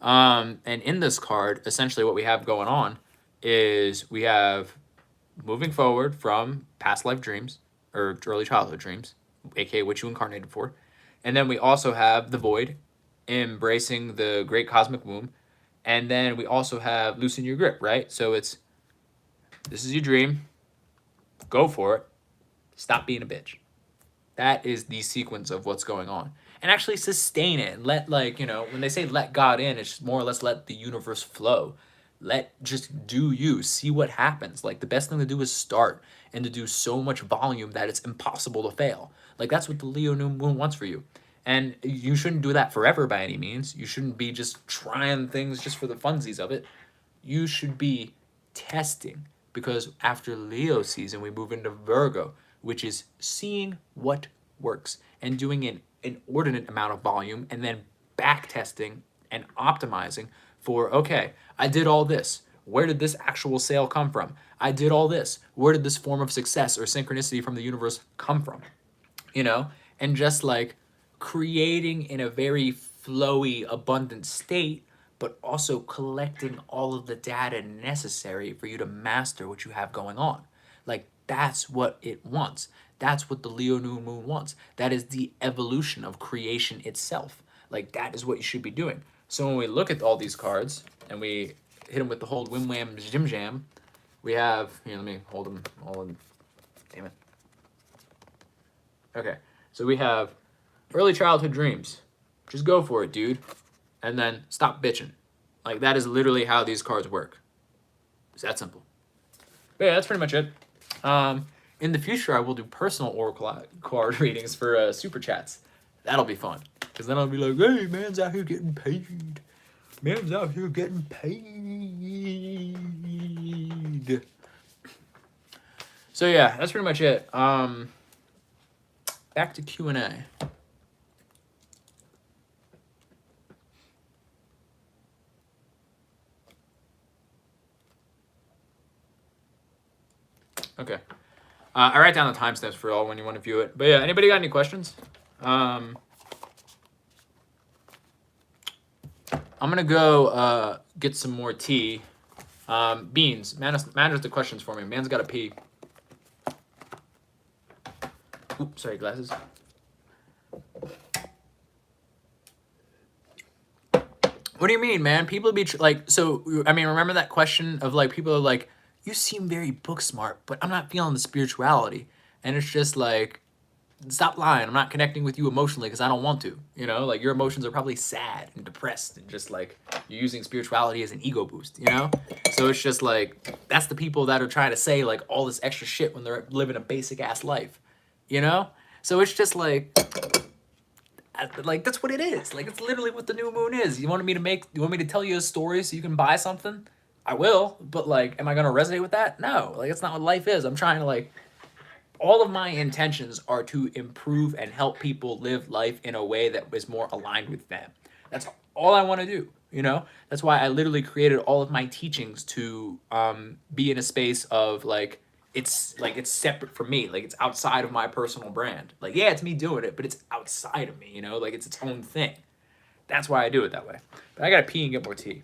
And in this card, essentially what we have going on is we have moving forward from past life dreams or early childhood dreams, aka what you incarnated for. And then we also have the Void, embracing the great cosmic womb. And then we also have loosen your grip, right? So it's, this is your dream, go for it, stop being a bitch. That is the sequence of what's going on. And actually sustain it and let, like, you know, when they say let God in, it's more or less let the universe flow. Just do you, see what happens. Like the best thing to do is start and to do so much volume that it's impossible to fail. Like that's what the Leo new moon wants for you. And you shouldn't do that forever by any means. You shouldn't be just trying things just for the funsies of it. You should be testing, because after Leo season, we move into Virgo, which is seeing what works and doing an inordinate amount of volume and then back testing and optimizing for, okay, I did all this. Where did this actual sale come from? I did all this. Where did this form of success or synchronicity from the universe come from? You know, and just like creating in a very flowy, abundant state, but also collecting all of the data necessary for you to master what you have going on. Like that's what it wants. That's what the Leo new moon wants. That is the evolution of creation itself. Like that is what you should be doing. So when we look at all these cards and we hit them with the whole wim wham jim jam, we have, here, let me hold them all in, damn it. Okay, so we have early childhood dreams. Just go for it, dude. And then stop bitching. Like that is literally how these cards work. It's that simple. But yeah, that's pretty much it. In the future, I will do personal oracle card readings for super chats. That'll be fun. Because then I'll be like, hey, man's out here getting paid. Man's out here getting paid. So yeah, that's pretty much it. Back to Q&A. Okay. I write down the timestamps for all when you want to view it. But yeah, anybody got any questions? I'm gonna go get some more tea. Beans, manage the questions for me. Man's gotta pee. Oops, sorry, glasses. What do you mean, man? People be like, so I mean, remember that question of like people are like, you seem very book smart, but I'm not feeling the spirituality. And it's just like, stop lying. I'm not connecting with you emotionally because I don't want to. You know, like your emotions are probably sad and depressed and just like you're using spirituality as an ego boost, you know? So it's just like, that's the people that are trying to say like all this extra shit when they're living a basic ass life, you know? So it's just like that's what it is. Like it's literally what the new moon is. You want me to tell you a story so you can buy something? I will, but like, am I gonna resonate with that? No, like it's not what life is. I'm trying to like, all of my intentions are to improve and help people live life in a way that is more aligned with them. That's all I want to do, you know? That's why I literally created all of my teachings to be in a space of like, it's separate from me. Like, it's outside of my personal brand. Like, yeah, it's me doing it, but it's outside of me, you know? Like, it's its own thing. That's why I do it that way. But I gotta pee and get more tea.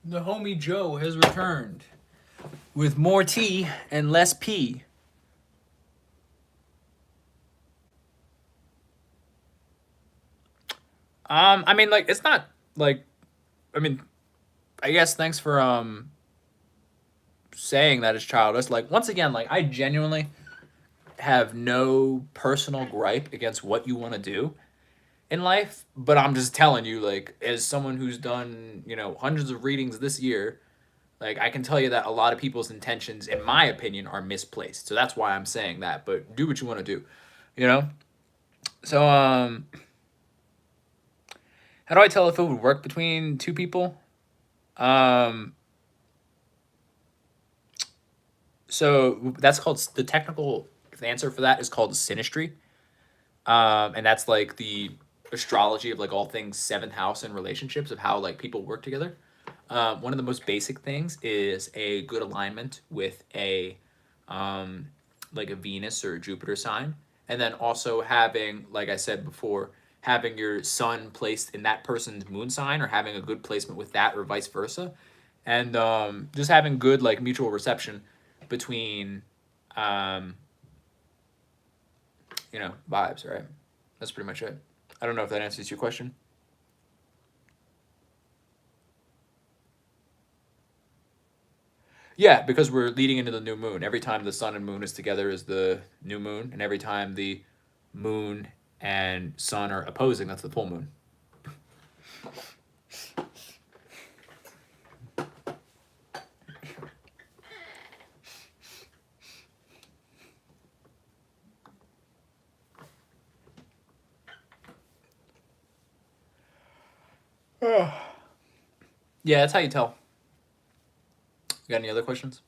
The homie Joe has returned with more tea and less pee. I mean, like, it's not like, I mean, I guess thanks for saying that it's childish. Like, once again, like, I genuinely have no personal gripe against what you want to do in life, but I'm just telling you, like, as someone who's done, you know, hundreds of readings this year, like, I can tell you that a lot of people's intentions, in my opinion, are misplaced. So that's why I'm saying that. But do what you want to do, you know. So how do I tell if it would work between two people? So that's called, the technical answer for that is called synastry. And that's like the astrology of like all things seventh house and relationships of how like people work together. One of the most basic things is a good alignment with a like a Venus or a Jupiter sign, and then also having, like I said before, having your sun placed in that person's moon sign, or having a good placement with that, or vice versa, and just having good like mutual reception between um, you know, vibes, right? That's pretty much it. I don't know if that answers your question. Yeah, because we're leading into the new moon. Every time the sun and moon is together is the new moon, and every time the moon and sun are opposing, that's the full moon. Yeah, that's how you tell. You got any other questions?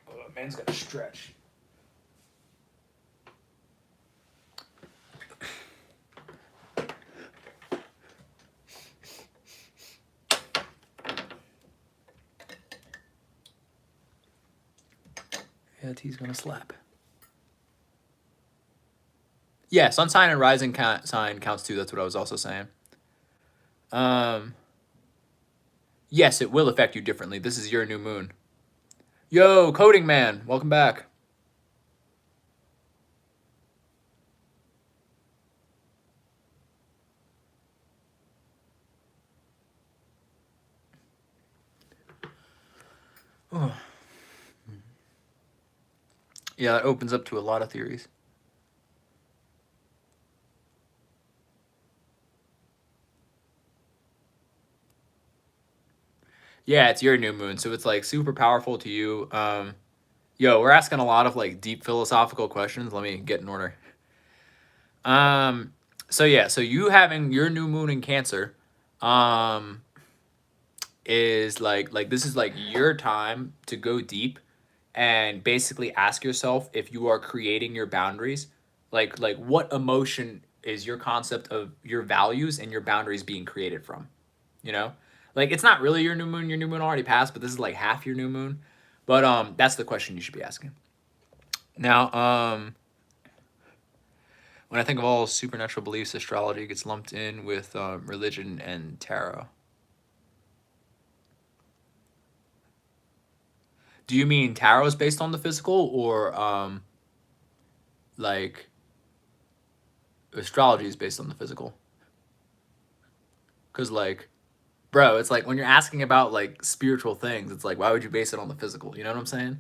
Oh, man's got to stretch. Yeah, tea's gonna slap. Yeah, sun sign and rising sign counts too. That's what I was also saying. Um, Yes, it will affect you differently. This is your new moon. Yo, Coding Man, welcome back. Oh. Yeah, that opens up to a lot of theories. Yeah, it's your new moon, so it's like super powerful to you. Yo, we're asking a lot of like deep philosophical questions. Let me get in order. So yeah, so you having your new moon in Cancer, um, is like this is like your time to go deep and basically ask yourself if you are creating your boundaries. Like what emotion is your concept of your values and your boundaries being created from? You know? Like it's not really your new moon already passed, but this is like half your new moon. But that's the question you should be asking. Now, when I think of all supernatural beliefs, astrology gets lumped in with religion and tarot. Do you mean tarot is based on the physical, or like astrology is based on the physical? Because like, bro, it's like when you're asking about like spiritual things, it's like why would you base it on the physical? You know what I'm saying?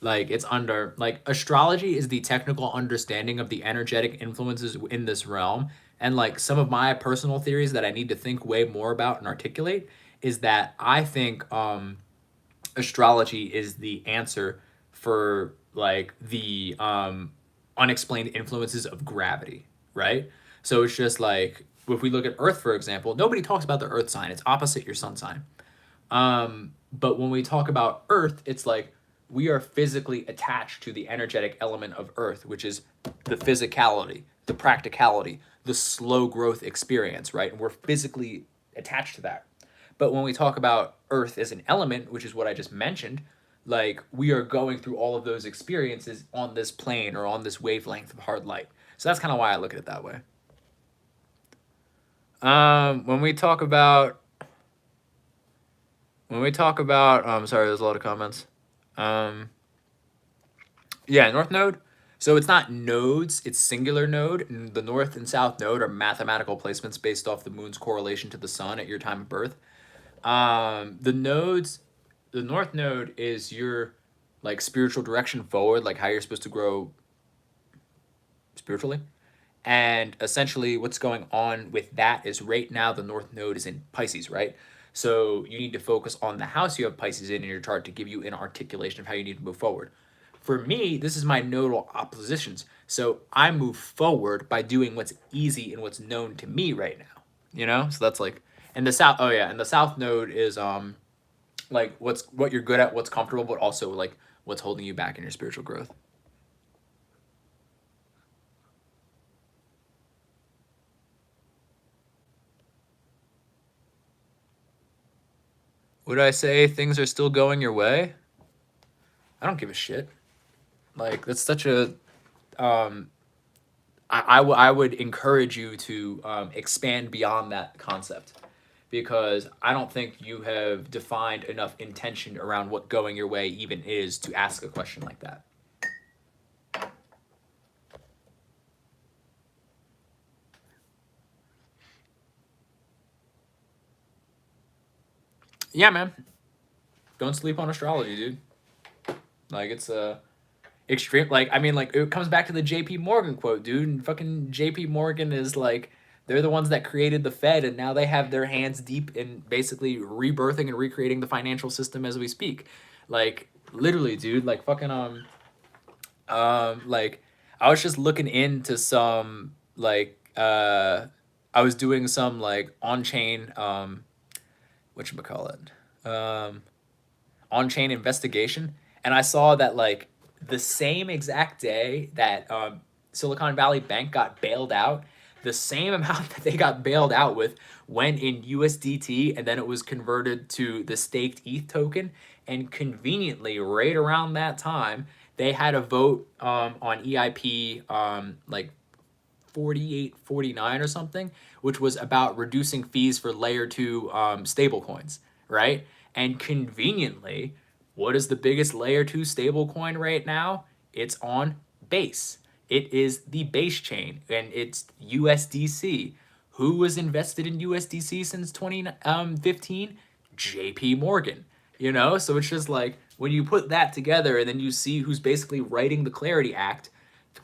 Like it's under like astrology is the technical understanding of the energetic influences in this realm. And like some of my personal theories that I need to think way more about and articulate is that I think astrology is the answer for like the unexplained influences of gravity, right? So it's just like if we look at Earth, for example, nobody talks about the Earth sign. It's opposite your sun sign. But when we talk about Earth, it's like we are physically attached to the energetic element of Earth, which is the physicality, the practicality, the slow growth experience, right? And we're physically attached to that. But when we talk about Earth as an element, which is what I just mentioned, like we are going through all of those experiences on this plane or on this wavelength of hard light. So that's kind of why I look at it that way. When we talk about sorry, there's a lot of comments. Um, yeah, North Node. So it's not nodes, it's singular node. And the North and South Node are mathematical placements based off the moon's correlation to the sun at your time of birth. The nodes, the North Node is your like spiritual direction forward, like how you're supposed to grow spiritually. And essentially, what's going on with that is right now the North Node is in Pisces, right? So you need to focus on the house you have Pisces in your chart to give you an articulation of how you need to move forward. For me, this is my nodal oppositions. So I move forward by doing what's easy and what's known to me right now. You know? So that's like and the south oh yeah, and the south node is like what you're good at, what's comfortable, but also like what's holding you back in your spiritual growth. Would I say things are still going your way? I don't give a shit. Like that's such a I would encourage you to expand beyond that concept because I don't think you have defined enough intention around what going your way even is to ask a question like that. Yeah, man. Don't sleep on astrology, dude. Like it's extreme. Like I mean, like it comes back to the J.P. Morgan quote, dude. And fucking J.P. Morgan is like they're the ones that created the Fed, and now they have their hands deep in basically rebirthing and recreating the financial system as we speak. Like literally, dude. Like fucking like I was just looking into some like I was doing some like on chain whatchamacallit on chain investigation, and I saw that like the same exact day that Silicon Valley Bank got bailed out, the same amount that they got bailed out with went in USDT, and then it was converted to the staked ETH token. And conveniently, right around that time, they had a vote on EIP like 4849 or something, which was about reducing fees for layer 2 stable coins, right? And conveniently, what is the biggest layer 2 stable coin right now? It's on base. It is the base chain, and it's USDC. Who was invested in USDC since 2015? JP Morgan. You know, so it's just like when you put that together and then you see who's basically writing the Clarity Act,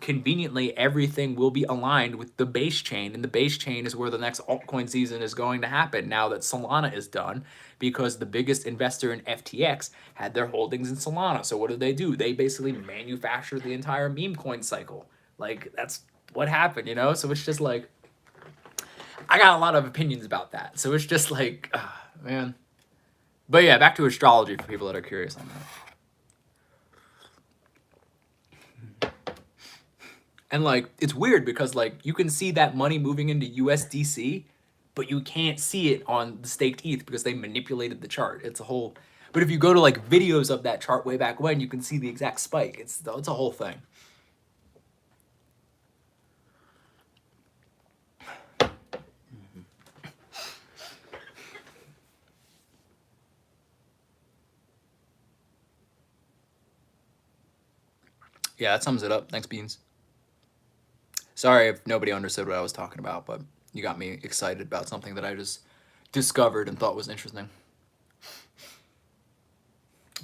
conveniently everything will be aligned with the base chain, and the base chain is where the next altcoin season is going to happen now that Solana is done, because the biggest investor in FTX had their holdings in Solana. So what do? They basically manufactured the entire meme coin cycle. Like, that's what happened, you know? So it's just like, I got a lot of opinions about that. So it's just like, man. But yeah, back to astrology for people that are curious on that. And like, it's weird because like you can see that money moving into USDC, but you can't see it on the staked ETH because they manipulated the chart. It's a whole. But if you go to like videos of that chart way back when, you can see the exact spike. It's a whole thing. Yeah, that sums it up. Thanks, Beans. Sorry if nobody understood what I was talking about, but you got me excited about something that I just discovered and thought was interesting.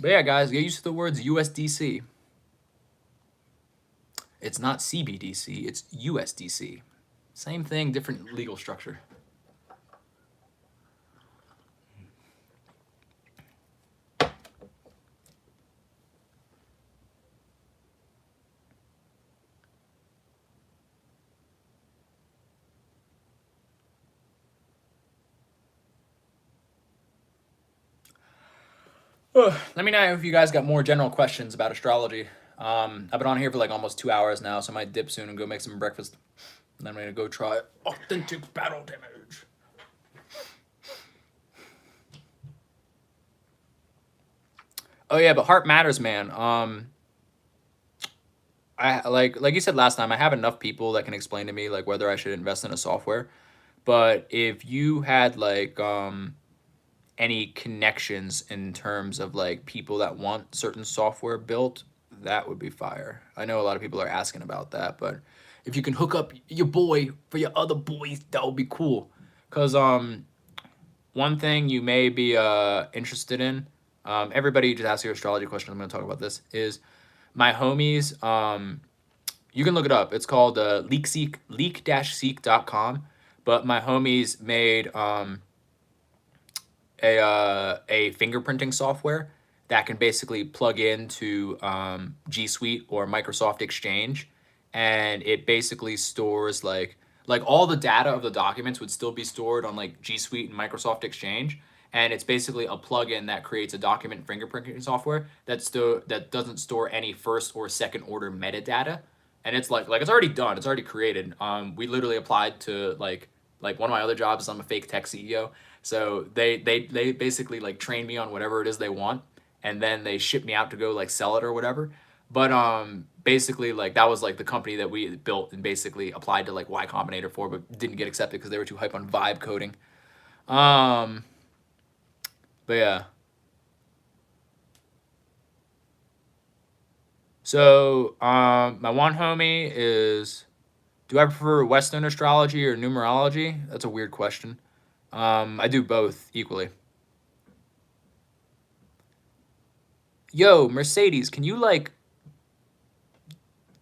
But yeah, guys, get used to the words USDC. It's not CBDC, it's USDC. Same thing, different legal structure. Let me know if you guys got more general questions about astrology. I've been on here for like almost 2 hours now, so I might dip soon and go make some breakfast. And then I'm gonna go try authentic battle damage. Oh yeah, but heart matters, man. I like you said last time, I have enough people that can explain to me like whether I should invest in a software. But if you had like any connections in terms of like people that want certain software built, that would be fire. I know a lot of people are asking about that, but if you can hook up your boy for your other boys, that would be cool. Cause one thing you may be interested in, everybody just ask your astrology question. I'm gonna talk about this. Is my homies, you can look it up. It's called leak-seek.com. But my homies made a fingerprinting software that can basically plug into G Suite or Microsoft Exchange, and it basically stores like all the data of the documents would still be stored on like G Suite and Microsoft Exchange, and it's basically a plugin that creates a document fingerprinting software that doesn't store any first or second order metadata, and it's like it's already done, it's already created. We literally applied to like one of my other jobs is I'm a fake tech CEO. So they basically like train me on whatever it is they want, and then they ship me out to go like sell it or whatever. But basically like that was like the company that we built and basically applied to like Y Combinator for, but didn't get accepted because they were too hype on vibe coding. But yeah. So my one homie is, do I prefer Western astrology or numerology? That's a weird question. I do both equally. Yo, Mercedes, can you like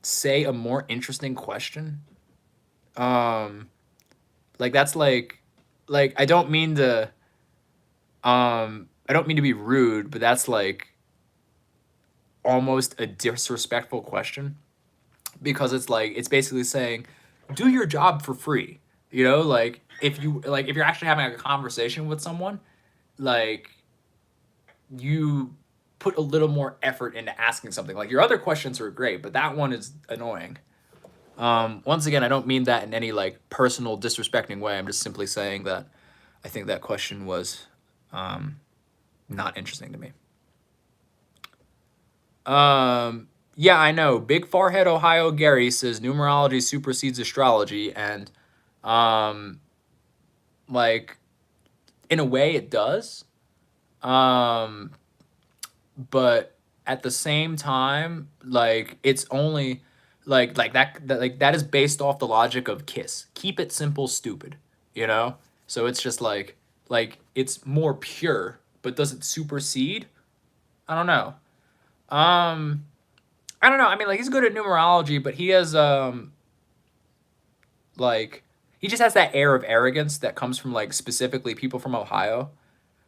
say a more interesting question? Like that's like I don't mean to I don't mean to be rude, but that's like almost a disrespectful question, because it's like it's basically saying do your job for free. You know, like if you're actually having a conversation with someone, like you put a little more effort into asking something. Like your other questions are great, but that one is annoying. Once again, I don't mean that in any like personal disrespecting way. I'm just simply saying that I think that question was not interesting to me. Yeah, I know. Big Forehead Ohio Gary says numerology supersedes astrology, and like in a way it does. But at the same time, like it's only like that is based off the logic of KISS. Keep it simple, stupid. You know? So it's just like it's more pure, but does it supersede? I don't know. Um I don't know. I mean, like he's good at numerology, but he has like he just has that air of arrogance that comes from like specifically people from Ohio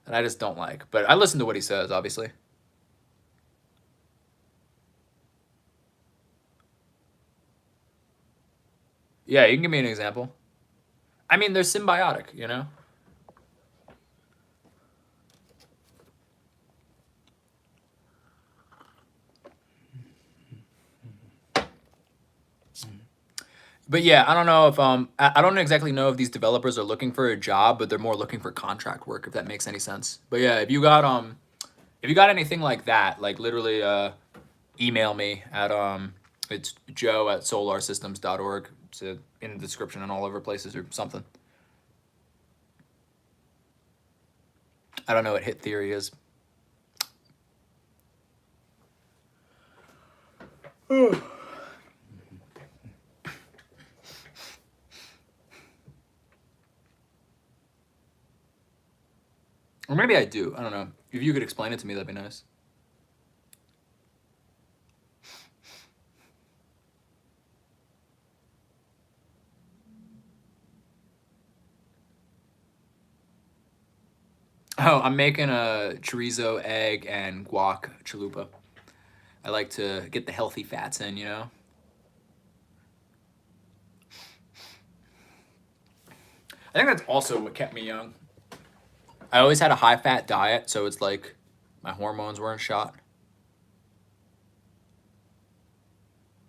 that I just don't like. But I listen to what he says, obviously. Yeah, you can give me an example. I mean, they're symbiotic, you know? But yeah, I don't know if I don't exactly know if these developers are looking for a job, but they're more looking for contract work, if that makes any sense. But yeah, if you got anything like that, like literally email me at it's joe@SoularSystems.org. It's in the description and all over places or something. I don't know what hit theory is. Or maybe I do. I don't know. If you could explain it to me, that'd be nice. Oh, I'm making a chorizo, egg, and guac chalupa. I like to get the healthy fats in, you know? I think that's also what kept me young. I always had a high fat diet, so it's like my hormones weren't shot.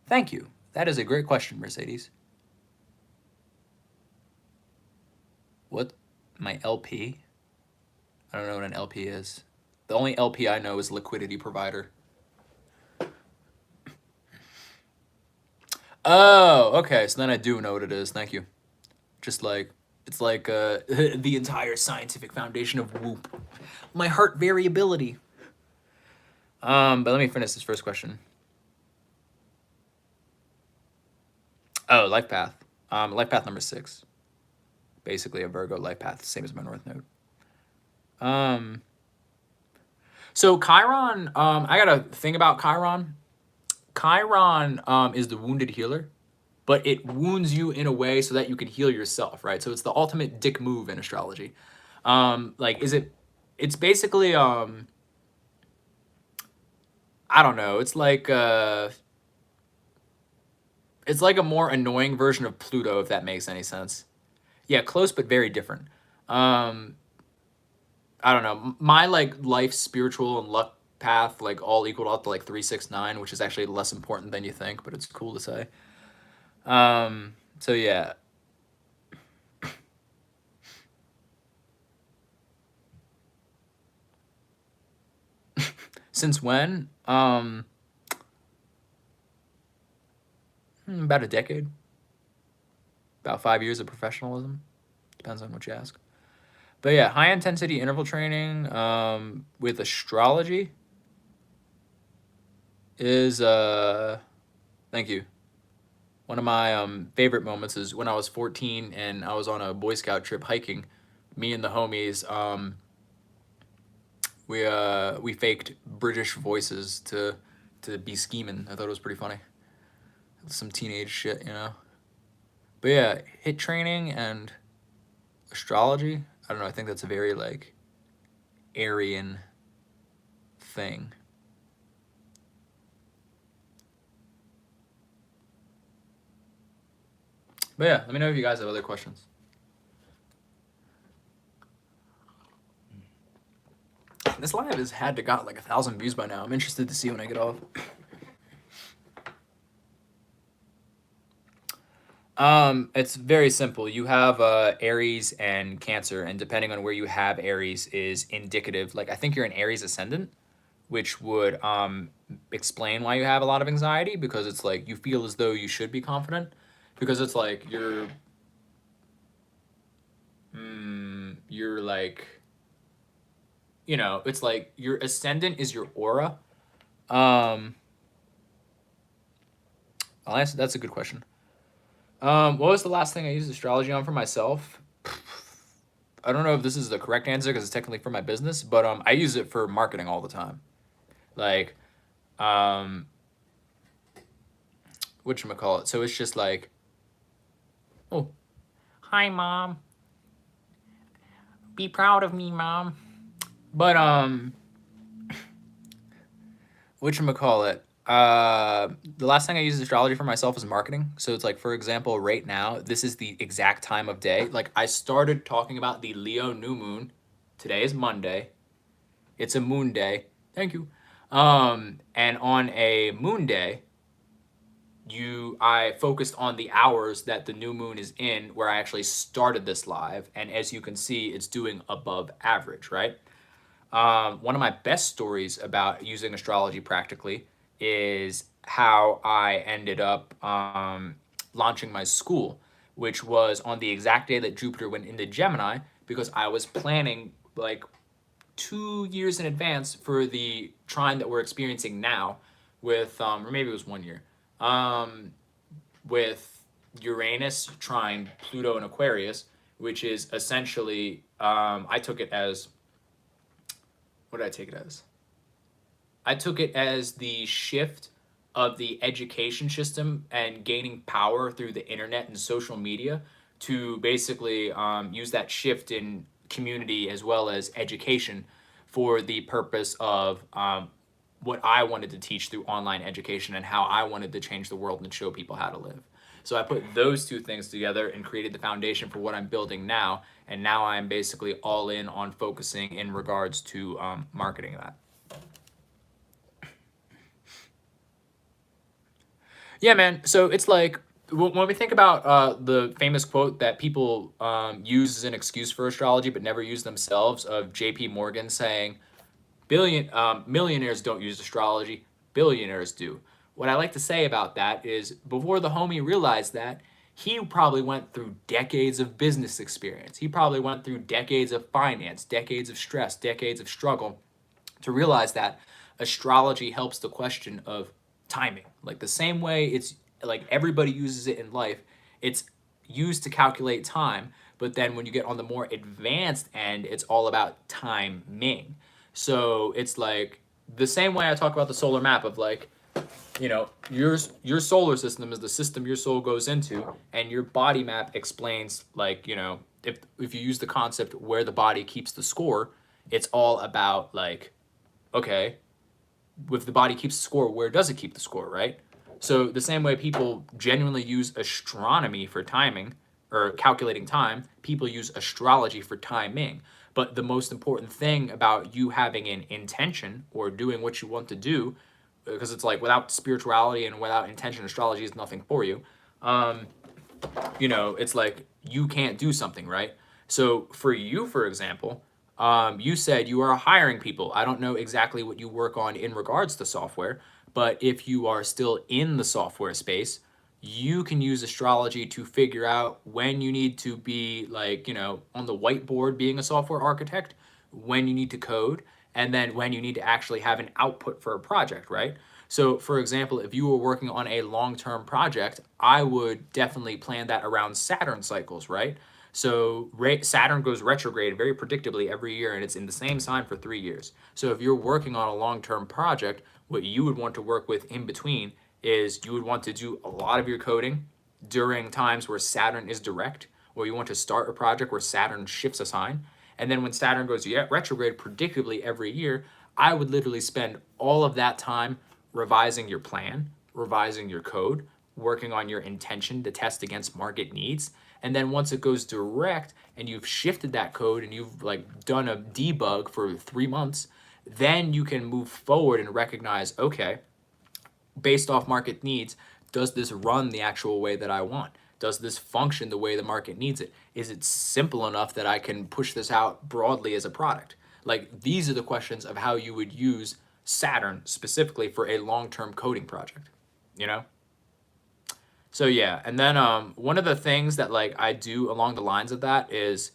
Thank you. That is a great question, Mercedes. What? My LP? I don't know what an LP is. The only LP I know is liquidity provider. Oh, okay. So then I do know what it is. Thank you. Just like, it's like the entire scientific foundation of Whoop. My heart variability. But let me finish this first question. Oh, life path. Life path number 6. Basically a Virgo life path, same as my North Node. So Chiron, I got a thing about Chiron. Chiron is the wounded healer, but it wounds you in a way so that you can heal yourself, right? So it's the ultimate dick move in astrology. Like, it's basically, I don't know, it's like a more annoying version of Pluto, if that makes any sense. Yeah, close, but very different. I don't know. My like life, spiritual, and luck path like all equaled out to like 369, which is actually less important than you think, but it's cool to say. So yeah. Since when? About a decade. About 5 years of professionalism. Depends on what you ask. But yeah, high intensity interval training with astrology is thank you. One of my favorite moments is when I was 14 and I was on a Boy Scout trip hiking. Me and the homies, we faked British voices to be scheming. I thought it was pretty funny. Some teenage shit, you know. But yeah, hit training and astrology. I don't know. I think that's a very like Aryan thing. But yeah, let me know if you guys have other questions. This live has had to got like 1,000 views by now. I'm interested to see when I get off. It's very simple. You have Aries and Cancer, and depending on where you have Aries is indicative. Like I think you're an Aries ascendant, which would explain why you have a lot of anxiety, because it's like you feel as though you should be confident, because it's like you're like, you know, it's like your ascendant is your aura. I'll answer. That's a good question. What was the last thing I used astrology on for myself? I don't know if this is the correct answer because it's technically for my business, but I use it for marketing all the time. Like, whatchamacallit? So it's just like, oh, hi, Mom. Be proud of me, Mom. But, whatchamacallit? The last thing I used astrology for myself is marketing. So it's like, for example, right now, this is the exact time of day. Like, I started talking about the Leo new moon. Today is Monday. It's a moon day. Thank you. And on a moon day, I focused on the hours that the new moon is in where I actually started this live. And as you can see, it's doing above average, right? One of my best stories about using astrology practically is how I ended up launching my school, which was on the exact day that Jupiter went into Gemini, because I was planning like 2 years in advance for the trine that we're experiencing now with, or maybe it was 1 year, with Uranus trine Pluto and Aquarius, which is essentially, I took it as, what did I take it as? I took it as the shift of the education system and gaining power through the internet and social media to basically use that shift in community as well as education for the purpose of what I wanted to teach through online education and how I wanted to change the world and show people how to live. So I put those two things together and created the foundation for what I'm building now. And now I'm basically all in on focusing in regards to marketing that. Yeah, man. So it's like, when we think about the famous quote that people use as an excuse for astrology but never use themselves, of J.P. Morgan saying, millionaires don't use astrology, billionaires do. What I like to say about that is, before the homie realized that, he probably went through decades of business experience. He probably went through decades of finance, decades of stress, decades of struggle to realize that astrology helps the question of timing. Like the same way it's like everybody uses it in life, it's used to calculate time, but then when you get on the more advanced end, it's all about timing. So it's like the same way I talk about the solar map of like, you know, your solar system is the system your soul goes into, and your body map explains, like, you know, if you use the concept where the body keeps the score, it's all about like, okay, if the body keeps the score, where does it keep the score, right? So the same way people genuinely use astronomy for timing or calculating time, people use astrology for timing. But the most important thing about you having an intention or doing what you want to do, because it's like without spirituality and without intention, astrology is nothing for you. You know, it's like you can't do something, right? So for you, for example, you said you are hiring people. I don't know exactly what you work on in regards to software, but if you are still in the software space, you can use astrology to figure out when you need to be, like, you know, on the whiteboard being a software architect, when you need to code, and then when you need to actually have an output for a project, right? So for example, if you were working on a long-term project, I would definitely plan that around Saturn cycles, right? So Saturn goes retrograde very predictably every year, and it's in the same sign for 3 years. So if you're working on a long-term project, what you would want to work with in between is you would want to do a lot of your coding during times where Saturn is direct, or you want to start a project where Saturn shifts a sign. And then when Saturn goes retrograde predictably every year, I would literally spend all of that time revising your plan, revising your code, working on your intention to test against market needs. And then once it goes direct and you've shifted that code and you've like done a debug for 3 months, then you can move forward and recognize, okay, based off market needs, does this run the actual way that I want? Does this function the way the market needs it? Is it simple enough that I can push this out broadly as a product? Like, these are the questions of how you would use Saturn specifically for a long-term coding project, you know? So yeah, and then one of the things that like I do along the lines of that is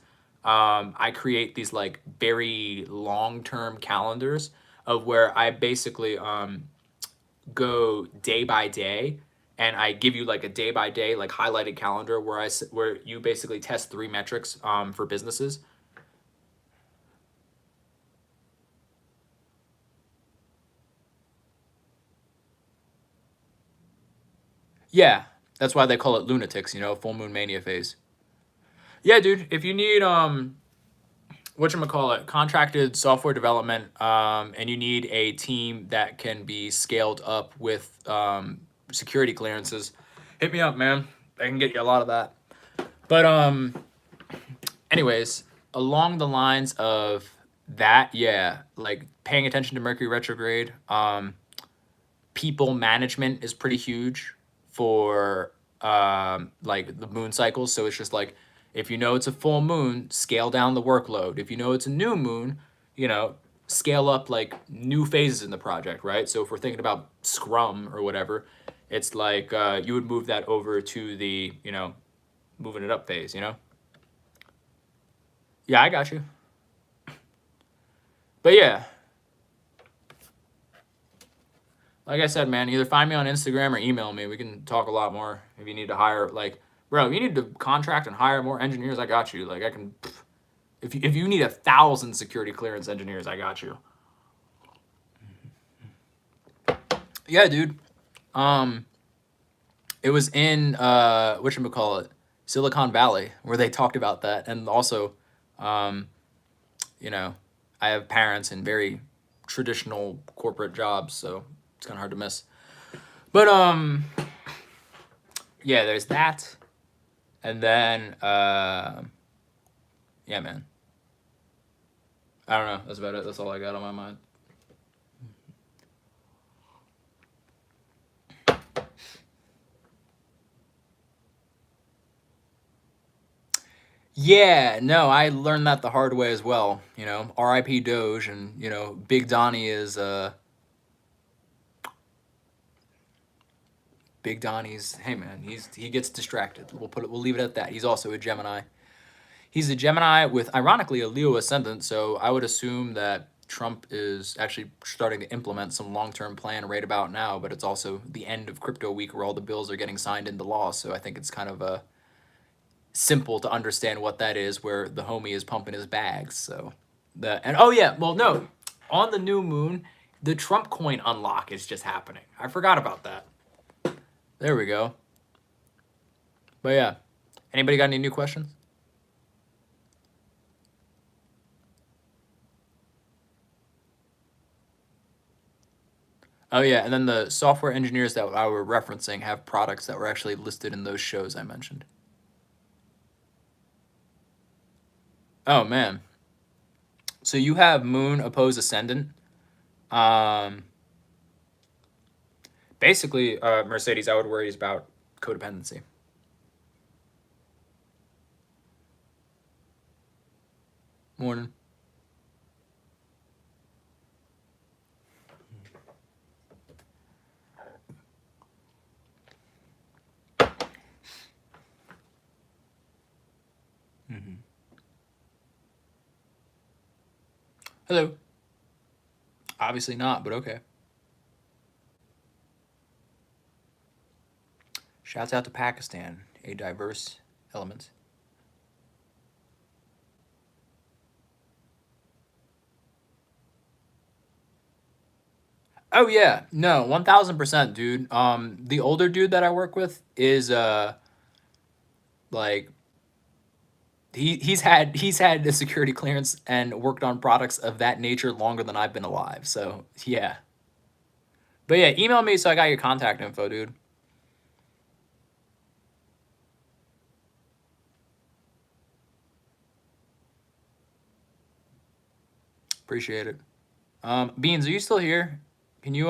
I create these like very long-term calendars of where I basically go day by day, and I give you like a day by day like highlighted calendar where where you basically test 3 metrics for businesses. Yeah, that's why they call it lunatics, you know, full moon mania phase. Yeah, dude, if you need whatchamacallit, contracted software development, and you need a team that can be scaled up with security clearances, hit me up, man. I can get you a lot of that. But anyways, along the lines of that, yeah, like paying attention to Mercury retrograde, people management is pretty huge for like the moon cycles. So it's just like, if you know it's a full moon, scale down the workload. If you know it's a new moon, you know, scale up like new phases in the project, right? So if we're thinking about Scrum or whatever, it's like you would move that over to the, you know, moving it up phase, you know? Yeah, I got you. But yeah, like I said, man, either find me on Instagram or email me. We can talk a lot more. If you need to hire, like, bro, if you need to contract and hire more engineers, I got you. Like, I can, if you need 1,000 security clearance engineers, I got you. Yeah, dude. It was in, whatchamacallit, Silicon Valley, where they talked about that. And also, you know, I have parents in very traditional corporate jobs, so it's kind of hard to miss. But, yeah, there's that. And then, yeah, man. I don't know. That's about it. That's all I got on my mind. Yeah, no, I learned that the hard way as well. You know, R.I.P. Doge, and you know, Big Donnie is Big Donnie's. Hey, man, he gets distracted. We'll leave it at that. He's also a Gemini. He's a Gemini with, ironically, a Leo ascendant. So I would assume that Trump is actually starting to implement some long-term plan right about now. But it's also the end of crypto week where all the bills are getting signed into law. So I think it's kind of simple to understand what that is, where the homie is pumping his bags. So oh yeah, well no, on the new moon, the Trump coin unlock is just happening. I forgot about that. There we go. But yeah, anybody got any new questions? Oh yeah, and then the software engineers that I were referencing have products that were actually listed in those shows I mentioned. Oh man. So you have moon opposed ascendant. Basically, Mercedes, I would worry about codependency. Morning. Hello. Obviously not, but okay. Shouts out to Pakistan, a diverse element. Oh yeah, no, 1,000%, dude. The older dude that I work with is like he's had a security clearance and worked on products of that nature longer than I've been alive. So yeah. But yeah, email me so I got your contact info, dude. Appreciate it. Beans, are you still here? Can you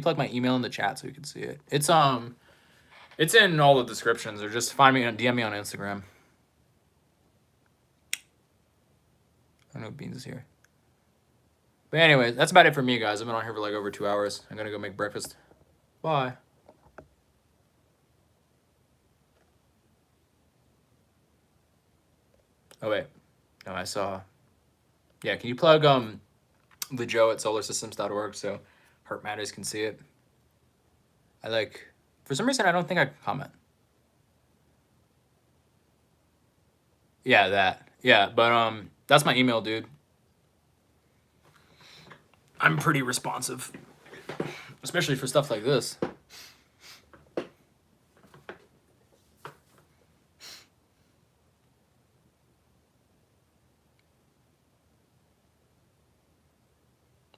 plug my email in the chat so you can see it? It's in all the descriptions, or just find me on DM me on Instagram. I know Beans is here. But anyways, that's about it for me, guys. I've been on here for like over 2 hours. I'm gonna go make breakfast. Bye. Oh wait, No, I saw. Yeah, can you plug the Joe at SoularSystems.org so Heart Matters can see it? I like, for some reason I don't think I can comment. Yeah, that. Yeah, but that's my email, dude. I'm pretty responsive, especially for stuff like this.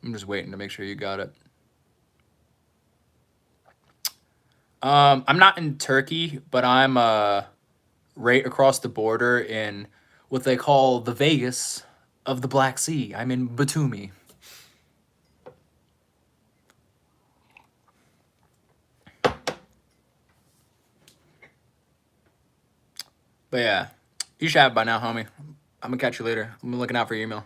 I'm just waiting to make sure you got it. I'm not in Turkey, but I'm right across the border in what they call the Vegas of the Black Sea. I'm in Batumi. But yeah, you should have it by now, homie. I'm gonna catch you later. I'm looking out for your email.